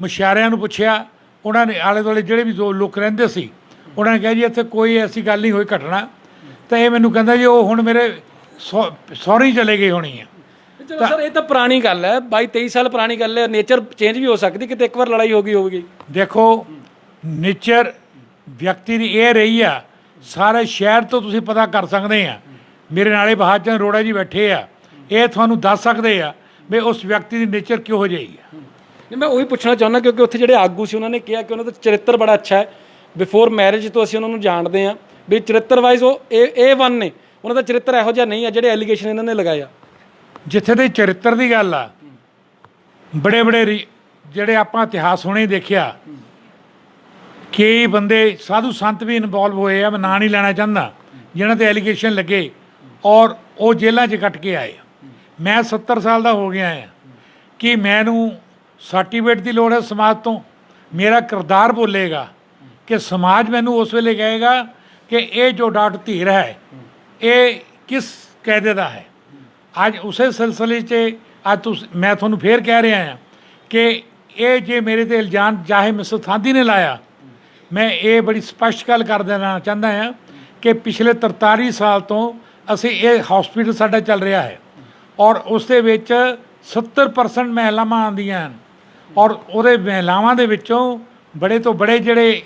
ਮੁਸ਼ਿਆਰਿਆਂ ਨੂੰ ਪੁੱਛਿਆ, ਉਹਨਾਂ ਨੇ ਆਲੇ ਦੁਆਲੇ ਜਿਹੜੇ ਵੀ ਲੋਕ ਰਹਿੰਦੇ ਸੀ ਉਹਨਾਂ ਨੇ ਕਿਹਾ ਜੀ ਇੱਥੇ ਕੋਈ ਐਸੀ ਗੱਲ ਨਹੀਂ ਹੋਈ ਘਟਨਾ। ਤਾਂ ਇਹ ਮੈਨੂੰ ਕਹਿੰਦਾ ਜੀ ਉਹ ਹੁਣ ਮੇਰੇ ਸਹੁਰੇ ਚਲੇ ਗਏ ਹੋਣੀ ਆ। ਚਲੋ ਸਰ ਇਹ ਤਾਂ ਪੁਰਾਣੀ ਗੱਲ ਹੈ, 22-23 ਸਾਲ ਪੁਰਾਣੀ ਗੱਲ ਹੈ, ਨੇਚਰ ਚੇਂਜ ਵੀ ਹੋ ਸਕਦੀ, ਕਿਤੇ ਇੱਕ ਵਾਰ ਲੜਾਈ ਹੋ ਗਈ ਹੋਵੇਗੀ। ਦੇਖੋ ਨੇਚਰ ਵਿਅਕਤੀ ਦੀ ਇਹ ਰਹੀ ਆ, ਸਾਰੇ ਸ਼ਹਿਰ ਤੋਂ ਤੁਸੀਂ ਪਤਾ ਕਰ ਸਕਦੇ ਆ। ਮੇਰੇ ਨਾਲੇ ਬਹਾਰ ਚੰਦ ਅਰੋੜਾ ਜੀ ਬੈਠੇ ਆ, ਇਹ ਤੁਹਾਨੂੰ ਦੱਸ ਸਕਦੇ ਆ ਵੀ ਉਸ ਵਿਅਕਤੀ ਦੀ ਨੇਚਰ ਕਿਹੋ ਜਿਹੀ ਆ। ਨਹੀਂ ਮੈਂ ਉਹੀ ਪੁੱਛਣਾ ਚਾਹੁੰਦਾ ਕਿਉਂਕਿ ਉੱਥੇ ਜਿਹੜੇ ਆਗੂ ਸੀ ਉਹਨਾਂ ਨੇ ਕਿਹਾ ਕਿ ਉਹਨਾਂ ਦਾ ਚਰਿੱਤਰ ਬੜਾ ਅੱਛਾ ਹੈ, ਬਿਫੋਰ ਮੈਰਿਜ ਤੋਂ ਅਸੀਂ ਉਹਨਾਂ ਨੂੰ ਜਾਣਦੇ ਹਾਂ ਵੀ ਚਰਿੱਤਰ ਵਾਈਜ਼ ਉਹ A1 ਨੇ, ਉਹਨਾਂ ਦਾ ਚਰਿੱਤਰ ਇਹੋ ਜਿਹਾ ਨਹੀਂ ਆ ਜਿਹੜੇ ਐਲੀਗੇਸ਼ਨ ਇਹਨਾਂ ਨੇ ਲਗਾਇਆ। ਜਿੱਥੇ ਦੇ ਚਰਿੱਤਰ ਦੀ ਗੱਲ ਆ, ਬੜੇ ਜਿਹੜੇ ਆਪਾਂ ਇਤਿਹਾਸ ਹੁਣੇ ਦੇਖਿਆ ਕਈ ਬੰਦੇ ਸਾਧੂ ਸੰਤ ਵੀ ਇਨਵੋਲਵ ਹੋਏ ਆ, ਮੈਂ ਨਾਂ ਨਹੀਂ ਲੈਣਾ ਚਾਹੁੰਦਾ, ਜਿਨ੍ਹਾਂ ਤੇ ਐਲੀਗੇਸ਼ਨ ਲੱਗੇ ਔਰ ਉਹ ਜੇਲ੍ਹਾਂ 'ਚ ਕੱਟ ਕੇ ਆਏ। ਮੈਂ 70 ਸਾਲ ਦਾ ਹੋ ਗਿਆ ਆ ਕਿ ਮੈਨੂੰ ਸਰਟੀਫਿਕੇਟ ਦੀ ਲੋੜ ਹੈ ਸਮਾਜ ਤੋਂ। ਮੇਰਾ ਕਿਰਦਾਰ ਬੋਲੇਗਾ ਕਿ ਸਮਾਜ ਮੈਨੂੰ ਉਸ ਵੇਲੇ ਕਹੇਗਾ ਕਿ ਇਹ ਜੋ ਡਾਕਟਰ ਧੀਰ ਹੈ ਇਹ ਕਿਸ ਕਾਇਦੇ ਦਾ ਹੈ। ਅੱਜ ਉਸੇ ਸਿਲਸਿਲੇ 'ਚ ਅੱਜ ਮੈਂ ਤੁਹਾਨੂੰ ਫੇਰ ਕਹਿ ਰਿਹਾ ਹਾਂ ਕਿ ਇਹ ਜੇ ਮੇਰੇ ਤੇ ਇਲਜ਼ਾਮ ਚਾਹੇ ਮਿਸਟਰ ਥਾਂਦੀ ਨੇ ਲਾਇਆ, ਮੈਂ ਇਹ ਬੜੀ ਸਪਸ਼ਟ ਗੱਲ ਕਰ ਦੇਣਾ ਚਾਹੁੰਦਾ ਹਾਂ ਕਿ ਪਿਛਲੇ 43 ਸਾਲ ਤੋਂ ਅਸੀਂ ਇਹ ਹਸਪੀਟਲ ਸਾਡਾ ਚੱਲ ਰਿਹਾ ਹੈ ਔਰ ਉਸ ਦੇ ਵਿੱਚ 70% ਮਹਿਲਾਵਾਂ ਆਉਂਦੀਆਂ ਹਨ ਔਰ ਉਹਦੇ ਮਹਿਲਾਵਾਂ ਦੇ ਵਿੱਚੋਂ ਬੜੇ ਤੋਂ ਬੜੇ ਜਿਹੜੇ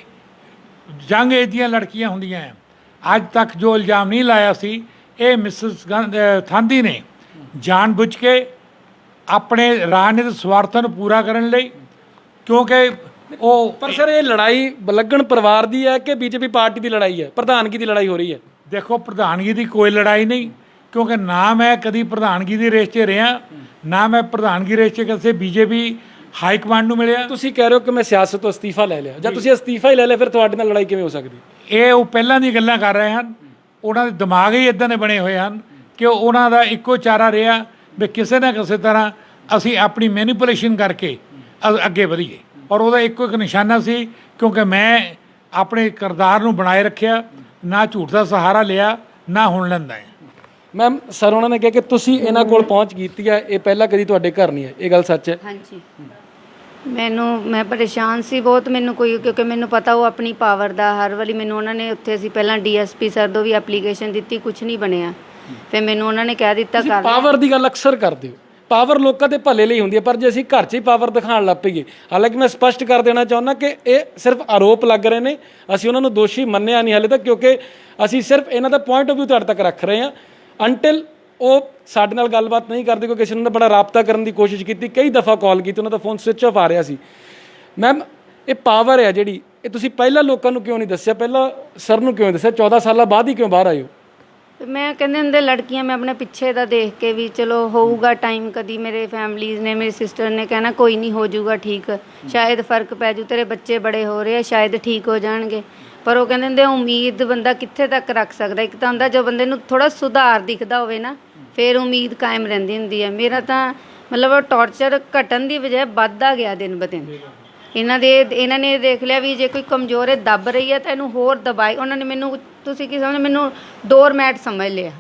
ਜੰਗ ਏਜ ਦੀਆਂ ਲੜਕੀਆਂ ਹੁੰਦੀਆਂ ਹਨ। ਅੱਜ ਤੱਕ ਜੋ ਇਲਜ਼ਾਮ ਨਹੀਂ ਲਾਇਆ ਸੀ ਇਹ ਮਿਸਿਸ ਥਾਂਦੀ ਨੇ ਜਾਣਬੁੱਝ ਕੇ ਆਪਣੇ ਰਾਜਨੀਤਿਕ ਸਵਾਰਥਾਂ ਨੂੰ ਪੂਰਾ ਕਰਨ ਲਈ, ਕਿਉਂਕਿ ਉਹ ਪਰ ਸਰ ਇਹ ਲੜਾਈ ਬਲੱਗਣ ਪਰਿਵਾਰ ਦੀ ਹੈ ਕਿ ਬੀਜੇਪੀ ਪਾਰਟੀ ਦੀ ਲੜਾਈ ਹੈ, ਪ੍ਰਧਾਨਗੀ ਦੀ ਲੜਾਈ ਹੋ ਰਹੀ ਹੈ? ਦੇਖੋ, ਪ੍ਰਧਾਨਗੀ ਦੀ ਕੋਈ ਲੜਾਈ ਨਹੀਂ, ਕਿਉਂਕਿ ਨਾ ਮੈਂ ਕਦੀ ਪ੍ਰਧਾਨਗੀ ਦੀ ਰੇਸ 'ਚ ਰਿਹਾ, ਨਾ ਮੈਂ ਪ੍ਰਧਾਨਗੀ ਰੇਸ 'ਚ ਕਿਸੇ ਬੀਜੇਪੀ ਹਾਈ ਕਮਾਂਡ ਨੂੰ ਮਿਲਿਆ। ਤੁਸੀਂ ਕਹਿ ਰਹੇ ਹੋ ਕਿ ਮੈਂ ਸਿਆਸਤ ਤੋਂ ਅਸਤੀਫਾ ਲੈ ਲਿਆ, ਜਾਂ ਤੁਸੀਂ ਅਸਤੀਫਾ ਹੀ ਲੈ ਲਿਆ, ਫਿਰ ਤੁਹਾਡੇ ਨਾਲ ਲੜਾਈ ਕਿਵੇਂ ਹੋ ਸਕਦੀ? ਇਹ ਉਹ ਪਹਿਲਾਂ ਦੀ ਗੱਲਾਂ ਕਰ ਰਹੇ ਹਨ, ਉਹਨਾਂ ਦੇ ਦਿਮਾਗ ਹੀ ਇਦਾਂ ਦੇ ਬਣੇ ਹੋਏ ਹਨ ਕਿ ਉਹਨਾਂ ਦਾ ਇੱਕੋ ਚਾਰਾ ਰਿਹਾ ਵੀ ਕਿਸੇ ਨਾ ਕਿਸੇ ਤਰ੍ਹਾਂ ਅਸੀਂ ਆਪਣੀ ਮੈਨੀਪੂਲੇਸ਼ਨ ਕਰਕੇ ਅੱਗੇ ਵਧੀਏ ਔਰ ਉਹਦਾ ਇੱਕੋ ਇੱਕ ਨਿਸ਼ਾਨਾ ਸੀ, ਕਿਉਂਕਿ ਮੈਂ ਆਪਣੇ ਕਿਰਦਾਰ ਨੂੰ ਬਣਾਏ ਰੱਖਿਆ, ਨਾ ਝੂਠ ਦਾ ਸਹਾਰਾ ਲਿਆ, ਨਾ ਹੁਣ ਲੈਂਦਾ ਹੈ। ਮੈਮ ਸਰ ਉਹਨਾਂ ਨੇ ਕਿਹਾ ਕਿ ਤੁਸੀਂ ਇਹਨਾਂ ਕੋਲ ਪਹੁੰਚ ਕੀਤੀ ਹੈ, ਇਹ ਪਹਿਲਾਂ ਕਦੀ ਤੁਹਾਡੇ ਘਰ ਨਹੀਂ ਹੈ, ਇਹ ਗੱਲ ਸੱਚ ਹੈ? ਹਾਂਜੀ, ਮੈਂ ਪਰੇਸ਼ਾਨ ਸੀ ਬਹੁਤ, ਮੈਨੂੰ ਕੋਈ, ਕਿਉਂਕਿ ਮੈਨੂੰ ਪਤਾ ਉਹ ਆਪਣੀ ਪਾਵਰ ਦਾ ਹਰ ਵਾਰੀ ਮੈਨੂੰ ਉਹਨਾਂ ਨੇ ਉੱਥੇ ਅਸੀਂ ਪਹਿਲਾਂ ਡੀਐਸਪੀ ਸਰ ਤੋਂ ਵੀ ਐਪਲੀਕੇਸ਼ਨ ਦਿੱਤੀ, ਕੁਝ ਨਹੀਂ ਬਣਿਆ। ਫਿਰ ਮੈਨੂੰ ਉਹਨਾਂ ਨੇ ਕਹਿ ਦਿੱਤਾ ਕਰ ਪਾਵਰ ਦੀ ਗੱਲ ਅਕਸਰ ਕਰਦੇ ਹੋ, ਪਾਵਰ ਲੋਕਾਂ ਦੇ ਭਲੇ ਲਈ ਹੁੰਦੀ ਹੈ, ਪਰ ਜੇ ਅਸੀਂ ਘਰ 'ਚ ਹੀ ਪਾਵਰ ਦਿਖਾਉਣ ਲੱਗ ਪਈਏ, ਹਾਲਾਂਕਿ ਮੈਂ ਸਪਸ਼ਟ ਕਰ ਦੇਣਾ ਚਾਹੁੰਦਾ ਕਿ ਇਹ ਸਿਰਫ ਆਰੋਪ ਲੱਗ ਰਹੇ ਨੇ, ਅਸੀਂ ਉਹਨਾਂ ਨੂੰ ਦੋਸ਼ੀ ਮੰਨਿਆ ਨਹੀਂ ਹਾਲੇ ਤੱਕ, ਕਿਉਂਕਿ ਅਸੀਂ ਸਿਰਫ ਇਹਨਾਂ ਦਾ ਪੁਆਇੰਟ ਆਫ ਵਿਊ ਤੁਹਾਡੇ ਤੱਕ ਰੱਖ ਰਹੇ ਹਾਂ। ਅੰਟਿਲ ਉਹ ਸਾਡੇ ਨਾਲ ਗੱਲਬਾਤ ਨਹੀਂ ਕਰਦੇ, ਕਿਉਂਕਿ ਅਸੀਂ ਉਹਨਾਂ ਦਾ ਬੜਾ ਰਾਬਤਾ ਕਰਨ ਦੀ ਕੋਸ਼ਿਸ਼ ਕੀਤੀ, ਕਈ ਦਫਾ ਕਾਲ ਕੀਤੀ, ਉਹਨਾਂ ਦਾ ਫੋਨ ਸਵਿਚ ਆਫ ਆ ਰਿਹਾ ਸੀ। ਮੈਮ ਇਹ ਪਾਵਰ ਹੈ ਜਿਹੜੀ, ਇਹ ਤੁਸੀਂ ਪਹਿਲਾਂ ਲੋਕਾਂ ਨੂੰ ਕਿਉਂ ਨਹੀਂ ਦੱਸਿਆ, ਪਹਿਲਾਂ ਸਰ ਨੂੰ ਕਿਉਂ ਦੱਸਿਆ, 14 ਸਾਲਾਂ ਬਾਅਦ ਹੀ ਕਿਉਂ ਬਾਹਰ ਆਏ ਹੋ? ਮੈਂ ਕਹਿੰਦੇ ਹੁੰਦੇ ਲੜਕੀਆਂ, ਮੈਂ ਆਪਣੇ ਪਿੱਛੇ ਦਾ ਦੇਖ ਕੇ ਵੀ ਚਲੋ ਹੋਊਗਾ ਟਾਈਮ, ਕਦੀ ਮੇਰੇ ਫੈਮਲੀਜ਼ ਨੇ, ਮੇਰੀ ਸਿਸਟਰ ਨੇ ਕਹਿਣਾ ਕੋਈ ਨਹੀਂ ਹੋ ਜਾਊਗਾ ਠੀਕ, ਸ਼ਾਇਦ ਫਰਕ ਪੈ ਜੂ, ਤੇਰੇ ਬੱਚੇ ਬੜੇ ਹੋ ਰਹੇ ਆ, ਸ਼ਾਇਦ ਠੀਕ ਹੋ ਜਾਣਗੇ। ਪਰ ਉਹ ਕਹਿੰਦੇ ਹੁੰਦੇ ਉਮੀਦ ਬੰਦਾ ਕਿੱਥੇ ਤੱਕ ਰੱਖ ਸਕਦਾ? ਇੱਕ ਤਾਂ ਹੁੰਦਾ ਜੋ ਬੰਦੇ ਨੂੰ ਥੋੜਾ ਸੁਧਾਰ ਦਿਖਦਾ ਹੋਵੇ ਨਾ, ਫਿਰ ਉਮੀਦ ਕਾਇਮ ਰਹਿੰਦੀ ਹੁੰਦੀ ਹੈ। ਮੇਰਾ ਤਾਂ ਮਤਲਬ ਉਹ ਟੌਰਚਰ ਘਟਣ ਦੀ ਬਜਾਏ ਵੱਧਦਾ ਗਿਆ ਦਿਨ ਬ ਦਿਨ। ਇਹਨਾਂ ਨੇ ਇਹ ਦੇਖ ਲਿਆ ਵੀ ਜੇ ਕੋਈ ਕਮਜ਼ੋਰ ਹੈ ਦੱਬ ਰਹੀ ਹੈ ਤਾਂ ਇਹਨੂੰ ਹੋਰ ਦਬਾਈ। ਉਹਨਾਂ ਨੇ ਮੈਨੂੰ, ਤੁਸੀਂ ਕੀ ਸਮਝਦੇ, ਮੈਨੂੰ ਡੋਰਮੈਟ ਸਮਝ ਲਿਆ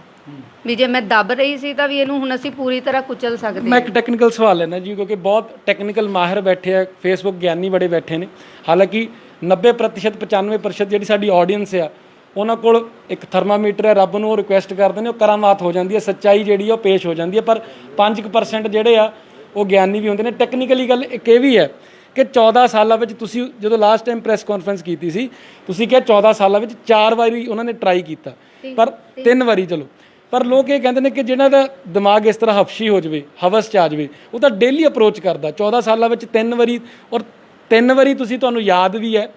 ਵੀ ਜੇ ਮੈਂ ਦੱਬ ਰਹੀ ਸੀ ਤਾਂ ਵੀ ਇਹਨੂੰ ਹੁਣ ਅਸੀਂ ਪੂਰੀ ਤਰ੍ਹਾਂ ਕੁਚਲ ਸਕਦੇ ਮੈਂ ਇੱਕ ਟੈਕਨੀਕਲ ਸਵਾਲ ਲੈਣਾ ਜੀ, ਕਿਉਂਕਿ ਬਹੁਤ ਟੈਕਨੀਕਲ ਮਾਹਿਰ ਬੈਠੇ ਆ, ਫੇਸਬੁੱਕ ਗਿਆਨੀ ਬੜੇ ਬੈਠੇ ਨੇ, ਹਾਲਾਂਕਿ 90% 95% ਜਿਹੜੀ ਸਾਡੀ ਆਡੀਅנס ਆ ਉਹਨਾਂ ਕੋਲ ਇੱਕ ਥਰਮਾਮੀਟਰ ਹੈ, ਰੱਬ ਨੂੰ ਉਹ ਰਿਕੁਐਸਟ ਕਰਦੇ ਨੇ, ਉਹ ਕਰਾਮਾਤ ਹੋ ਜਾਂਦੀ ਹੈ, ਸੱਚਾਈ ਜਿਹੜੀ ਉਹ ਪੇਸ਼ ਹੋ ਜਾਂਦੀ ਹੈ, ਪਰ 5% ਜਿਹੜੇ ਆ ਉਹ ਗਿਆਨੀ ਵੀ ਹੁੰਦੇ ਨੇ। ਟੈਕਨੀਕਲੀ ਗੱਲ ਇੱਕ ਇਹ ਵੀ ਹੈ ਕਿ 14 ਸਾਲਾਂ ਵਿੱਚ ਤੁਸੀਂ ਜਦੋਂ ਲਾਸਟ ਟਾਈਮ ਪ੍ਰੈਸ ਕਾਨਫਰੰਸ ਕੀਤੀ ਸੀ, ਤੁਸੀਂ ਕਿਹਾ 14 ਸਾਲਾਂ ਵਿੱਚ 4 ਵਾਰੀ ਉਹਨਾਂ ਨੇ ਟਰਾਈ ਕੀਤਾ, ਪਰ 3 ਵਾਰੀ ਚਲੋ, ਪਰ ਲੋਕ ਇਹ ਕਹਿੰਦੇ ਨੇ ਕਿ ਜਿਹਨਾਂ ਦਾ ਦਿਮਾਗ ਇਸ ਤਰ੍ਹਾਂ ਹਫਸ਼ੀ ਹੋ ਜਾਵੇ, ਹਵਸ 'ਚ ਆ ਜਾਵੇ, ਉਹ ਤਾਂ ਡੇਲੀ ਅਪਰੋਚ ਕਰਦਾ। 14 ਸਾਲਾਂ ਵਿੱਚ 3 ਵਾਰੀ, ਔਰ 3 ਵਾਰੀ ਤੁਸੀਂ, ਤੁਹਾਨੂੰ ਯਾਦ ਵੀ ਹੈ,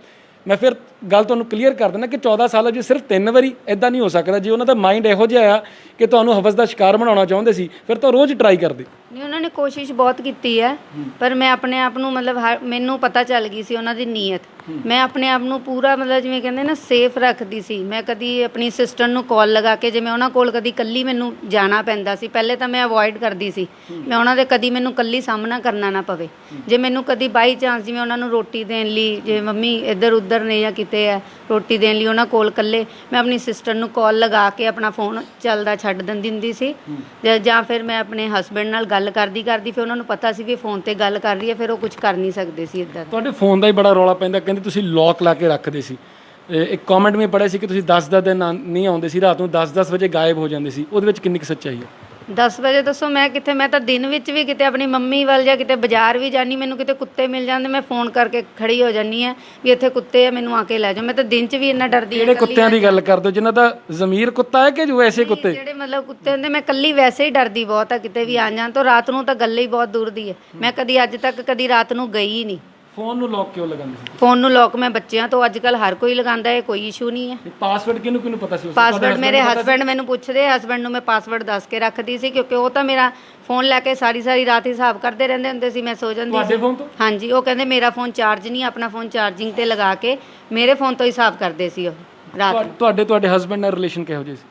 ਮੈਂ ਫਿਰ ਗੱਲ ਤੁਹਾਨੂੰ ਕਲੀਅਰ ਕਰ ਦਿੰਦਾ ਕਿ 14 ਸਾਲਾਂ 'ਚ ਸਿਰਫ 3 ਵਾਰੀ ਇੱਦਾਂ ਨਹੀਂ ਹੋ ਸਕਦਾ। ਜੇ ਉਹਨਾਂ ਦਾ ਮਾਈਂਡ ਇਹੋ ਜਿਹਾ ਆ ਕਿ ਤੁਹਾਨੂੰ ਹਵਸ ਦਾ ਸ਼ਿਕਾਰ ਬਣਾਉਣਾ ਚਾਹੁੰਦੇ ਸੀ, ਫਿਰ ਤਾਂ ਰੋਜ਼ ਟਰਾਈ ਕਰਦੇ। ਨਹੀਂ, ਉਹਨਾਂ ਨੇ ਕੋਸ਼ਿਸ਼ ਬਹੁਤ ਕੀਤੀ ਹੈ, ਪਰ ਮੈਂ ਆਪਣੇ ਆਪ ਨੂੰ ਮਤਲਬ ਮੈਨੂੰ ਪਤਾ ਚੱਲ ਗਈ ਸੀ ਉਹਨਾਂ ਦੀ ਨੀਅਤ। ਮੈਂ ਆਪਣੇ ਆਪ ਨੂੰ ਪੂਰਾ ਮਤਲਬ ਜਿਵੇਂ ਕਹਿੰਦੇ ਨਾ ਸੇਫ ਰੱਖਦੀ ਸੀ। ਮੈਂ ਕਦੀ ਆਪਣੀ ਸਿਸਟਰ ਨੂੰ ਕਾਲ ਲਗਾ ਕੇ, ਜਿਵੇਂ ਉਹਨਾਂ ਕੋਲ ਕਦੀ ਇਕੱਲੀ ਮੈਨੂੰ ਜਾਣਾ ਪੈਂਦਾ ਸੀ, ਪਹਿਲੇ ਤਾਂ ਮੈਂ ਅਵੋਇਡ ਕਰਦੀ ਸੀ, ਮੈਂ ਉਹਨਾਂ ਦੇ ਕਦੀ ਮੈਨੂੰ ਇਕੱਲੀ ਸਾਹਮਣਾ ਕਰਨਾ ਨਾ ਪਵੇ। ਜੇ ਮੈਨੂੰ ਕਦੀ ਬਾਈ ਚਾਂਸ ਜਿਵੇਂ ਉਹਨਾਂ ਨੂੰ ਰੋਟੀ ਦੇਣ ਲਈ, ਜੇ ਮੰਮੀ ਇੱਧਰ ਉੱਧਰ ਨੇ ਜਾਂ ਕਿਤੇ ਹੈ ਰੋਟੀ ਦੇਣ ਲਈ ਉਹਨਾਂ ਕੋਲ ਇਕੱਲੇ, ਮੈਂ ਆਪਣੀ ਸਿਸਟਰ ਨੂੰ ਕਾਲ ਲਗਾ ਕੇ ਆਪਣਾ ਫੋਨ ਚੱਲਦਾ ਛੱਡ ਦਿੰਦੀ ਹੁੰਦੀ ਸੀ, ਜਾਂ ਫਿਰ ਮੈਂ ਆਪਣੇ ਹਸਬੈਂਡ ਨਾਲ ਗੱਲ ਕਰਦੀ ਫਿਰ ਉਹਨਾਂ ਨੂੰ ਪਤਾ ਸੀ ਵੀ ਫੋਨ ਤੇ ਗੱਲ ਕਰ ਰਹੀ ਹੈ, ਫਿਰ ਉਹ ਕੁਝ ਕਰ ਨਹੀਂ ਸਕਦੇ ਸੀ ਇੱਦਾਂ। ਤੁਹਾਡੇ ਫੋਨ ਦਾ ਹੀ ਬੜਾ ਰੌਲਾ ਪੈਂਦਾ, ਕਹਿੰਦੇ ਤੁਸੀਂ ਲੌਕ ਲਾ ਕੇ ਰੱਖਦੇ ਸੀ। ਇੱਕ ਕਮੈਂਟ ਮੈਂ ਪੜ੍ਹਿਆ ਸੀ ਕਿ ਤੁਸੀਂ 10 ਦਿਨ ਨਹੀਂ ਆਉਂਦੇ ਸੀ, ਰਾਤ ਨੂੰ 10 ਵਜੇ ਗਾਇਬ ਹੋ ਜਾਂਦੇ ਸੀ, ਉਹਦੇ ਵਿੱਚ ਕਿੰਨੀ ਕੁ ਸੱਚਾਈ ਹੈ? 10 ਵਜੇ ਦੱਸੋ ਮੈਂ ਕਿੱਥੇ, ਮੈਂ ਤਾਂ ਦਿਨ ਵਿੱਚ ਵੀ ਕਿਤੇ ਆਪਣੀ ਮੰਮੀ ਵੱਲ ਜਾਂ ਕਿਤੇ ਬਾਜ਼ਾਰ ਵੀ ਜਾਨੀ, ਮੈਨੂੰ ਕਿਤੇ ਕੁੱਤੇ ਮਿਲ ਜਾਂਦੇ, ਮੈਂ ਫੋਨ ਕਰਕੇ ਖੜੀ ਹੋ ਜਾਂਦੀ ਹਾਂ ਵੀ ਇੱਥੇ ਕੁੱਤੇ ਆ, ਮੈਨੂੰ ਆ ਕੇ ਲੈ ਜਾਓ। ਮੈਂ ਤਾਂ ਦਿਨ 'ਚ ਵੀ ਇੰਨਾ ਡਰਦੀ ਹਾਂ। ਕਿਹੜੇ ਕੁੱਤਿਆਂ ਦੀ ਗੱਲ ਕਰਦੇ ਹੋ, ਜਿਨ੍ਹਾਂ ਦਾ ਜ਼ਮੀਰ ਕੁੱਤਾ ਹੈ ਕਿ ਜੋ ਐਸੇ ਕੁੱਤੇ? ਜਿਹੜੇ ਮਤਲਬ ਕੁੱਤੇ ਹੁੰਦੇ, ਮੈਂ ਇਕੱਲੀ ਵੈਸੇ ਹੀ ਡਰਦੀ ਬਹੁਤ ਆ, ਕਿਤੇ ਵੀ ਆ ਜਾਣ ਤੋਂ। ਰਾਤ ਨੂੰ ਤਾਂ ਗੱਲ ਹੀ ਬਹੁਤ ਦੂਰ ਦੀ ਹੈ, ਮੈਂ ਕਦੀ ਅੱਜ ਤੱਕ ਕਦੀ ਰਾਤ ਨੂੰ ਗਈ ਹੀ ਨਹੀਂ। ਫੋਨ ਨੂੰ ਲੌਕ ਕਿਉਂ ਲਗਾਉਂਦੇ ਸੀ? ਫੋਨ ਨੂੰ ਲੋਕ ਮੈਂ ਬੱਚਿਆਂ ਤੋਂ ਅੱਜ ਕੱਲ ਹਰ ਕੋਈ ਲਗਾਉਂਦਾ ਹੈ, ਕੋਈ ਇਸ਼ੂ ਨਹੀਂ ਹੈ। ਪਾਸਵਰਡ ਕਿਹਨੂੰ ਕਿਹਨੂੰ ਪਤਾ ਸੀ ਉਸ ਪਾਸਵਰਡ ਮੇਰੇ ਹਸਬੰਡ ਮੈਨੂੰ ਪੁੱਛਦੇ, ਹਸਬੰਡ ਨੂੰ ਮੈਂ ਪਾਸਵਰਡ ਦੱਸ ਕੇ ਰੱਖਦੀ ਸੀ, ਕਿਉਂਕਿ ਉਹ ਤਾਂ ਮੇਰਾ ਫੋਨ ਲੈ ਕੇ ਸਾਰੀ ਰਾਤ ਹਿਸਾਬ ਕਰਦੇ ਰਹਿੰਦੇ ਹੁੰਦੇ ਸੀ, ਮੈਂ ਸੋ ਜਾਂਦੀ ਤੁਹਾਡੇ ਸੀ। ਫੋਨ ਤੋਂ? ਹਾਂਜੀ, ਉਹ ਕਹਿੰਦੇ ਮੇਰਾ ਫੋਨ ਚਾਰਜ ਨਹੀਂ, ਆਪਣਾ ਫੋਨ ਚਾਰਜਿੰਗ ਤੇ ਲਗਾ ਕੇ ਮੇਰੇ ਫੋਨ ਤੋਂ ਹਿਸਾਬ ਕਰਦੇ ਸੀ ਉਹ ਰਾਤ ਨੂੰ। ਤੁਹਾਡੇ ਹਸਬੰਡ ਨਾਲ ਰਿਲੇਸ਼ਨ ਕਿਹੋ ਜਿਹੇ ਸੀ?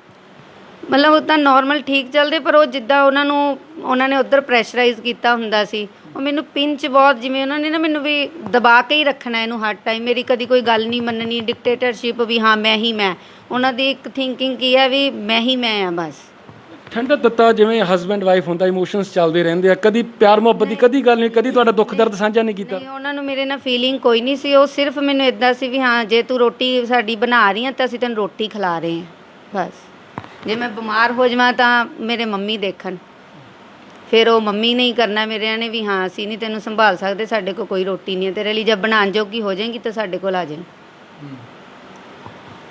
ਮਤਲਬ ਉਹ ਤਾਂ ਨਾਰਮਲ ਠੀਕ ਚੱਲਦੇ, ਪਰ ਉਹ ਜਿੱਦਾਂ ਉਹਨਾਂ ਨੇ ਉੱਧਰ ਪ੍ਰੈਸ਼ਰਾਈਜ਼ ਕੀਤਾ ਹੁੰਦਾ ਸੀ, ਉਹ ਮੈਨੂੰ ਪਿੰਚ ਬਹੁਤ, ਜਿਵੇਂ ਉਹਨਾਂ ਨੇ ਨਾ ਮੈਨੂੰ ਵੀ ਦਬਾ ਕੇ ਹੀ ਰੱਖਣਾ ਇਹਨੂੰ ਹਰ ਟਾਈਮ, ਮੇਰੀ ਕਦੀ ਕੋਈ ਗੱਲ ਨਹੀਂ ਮੰਨਣੀ, ਡਿਕਟੇਟਰਸ਼ਿਪ ਵੀ ਹਾਂ ਮੈਂ ਹੀ ਮੈਂ, ਉਹਨਾਂ ਦੀ ਇੱਕ ਥਿੰਕਿੰਗ ਕੀ ਹੈ ਵੀ ਮੈਂ ਹੀ ਮੈਂ ਆ ਬਸ। ਠੰਡਾ ਦਿੱਤਾ ਜਿਵੇਂ ਹਸਬੈਂਡ ਵਾਈਫ ਹੁੰਦਾ, ਇਮੋਸ਼ਨਸ ਚੱਲਦੇ ਰਹਿੰਦੇ ਆ, ਕਦੀ ਪਿਆਰ ਮੁਹੱਬਤ ਦੀ ਕਦੀ ਗੱਲ ਨਹੀਂ, ਕਦੀ ਤੁਹਾਡਾ ਦੁੱਖ ਦਰਦ ਸਾਂਝਾ ਨਹੀਂ ਕੀਤਾ? ਨਹੀਂ, ਉਹਨਾਂ ਨੂੰ ਮੇਰੇ ਨਾਲ ਫੀਲਿੰਗ ਕੋਈ ਨਹੀਂ ਸੀ, ਉਹ ਸਿਰਫ ਮੈਨੂੰ ਇਦਾਂ ਸੀ ਵੀ ਹਾਂ ਜੇ ਤੂੰ ਰੋਟੀ ਸਾਡੀ ਬਣਾ ਰਹੀ ਹੈ ਤਾਂ ਅਸੀਂ ਤੈਨੂੰ ਰੋਟੀ ਖਿਲਾ ਰਹੇ ਹਾਂ ਬਸ। ਜੇ ਮੈਂ ਬਿਮਾਰ ਹੋ ਜਾਵਾਂ ਤਾਂ ਮੇਰੇ ਮੰਮੀ ਦੇਖਣ, ਫਿਰ ਉਹ ਮੰਮੀ ਨਹੀਂ ਕਰਨਾ ਮੇਰਿਆਂ ਨੇ ਵੀ ਹਾਂ ਅਸੀਂ ਨਹੀਂ ਤੈਨੂੰ ਸੰਭਾਲ ਸਕਦੇ, ਸਾਡੇ ਕੋਲ ਕੋਈ ਰੋਟੀ ਨਹੀਂ ਹੈ ਤੇਰੇ ਲਈ, ਜਦ ਬਣਾਉਣ ਜੋਗੀ ਹੋ ਜਾਏਗੀ ਤਾਂ ਸਾਡੇ ਕੋਲ ਆ ਜਾਏ।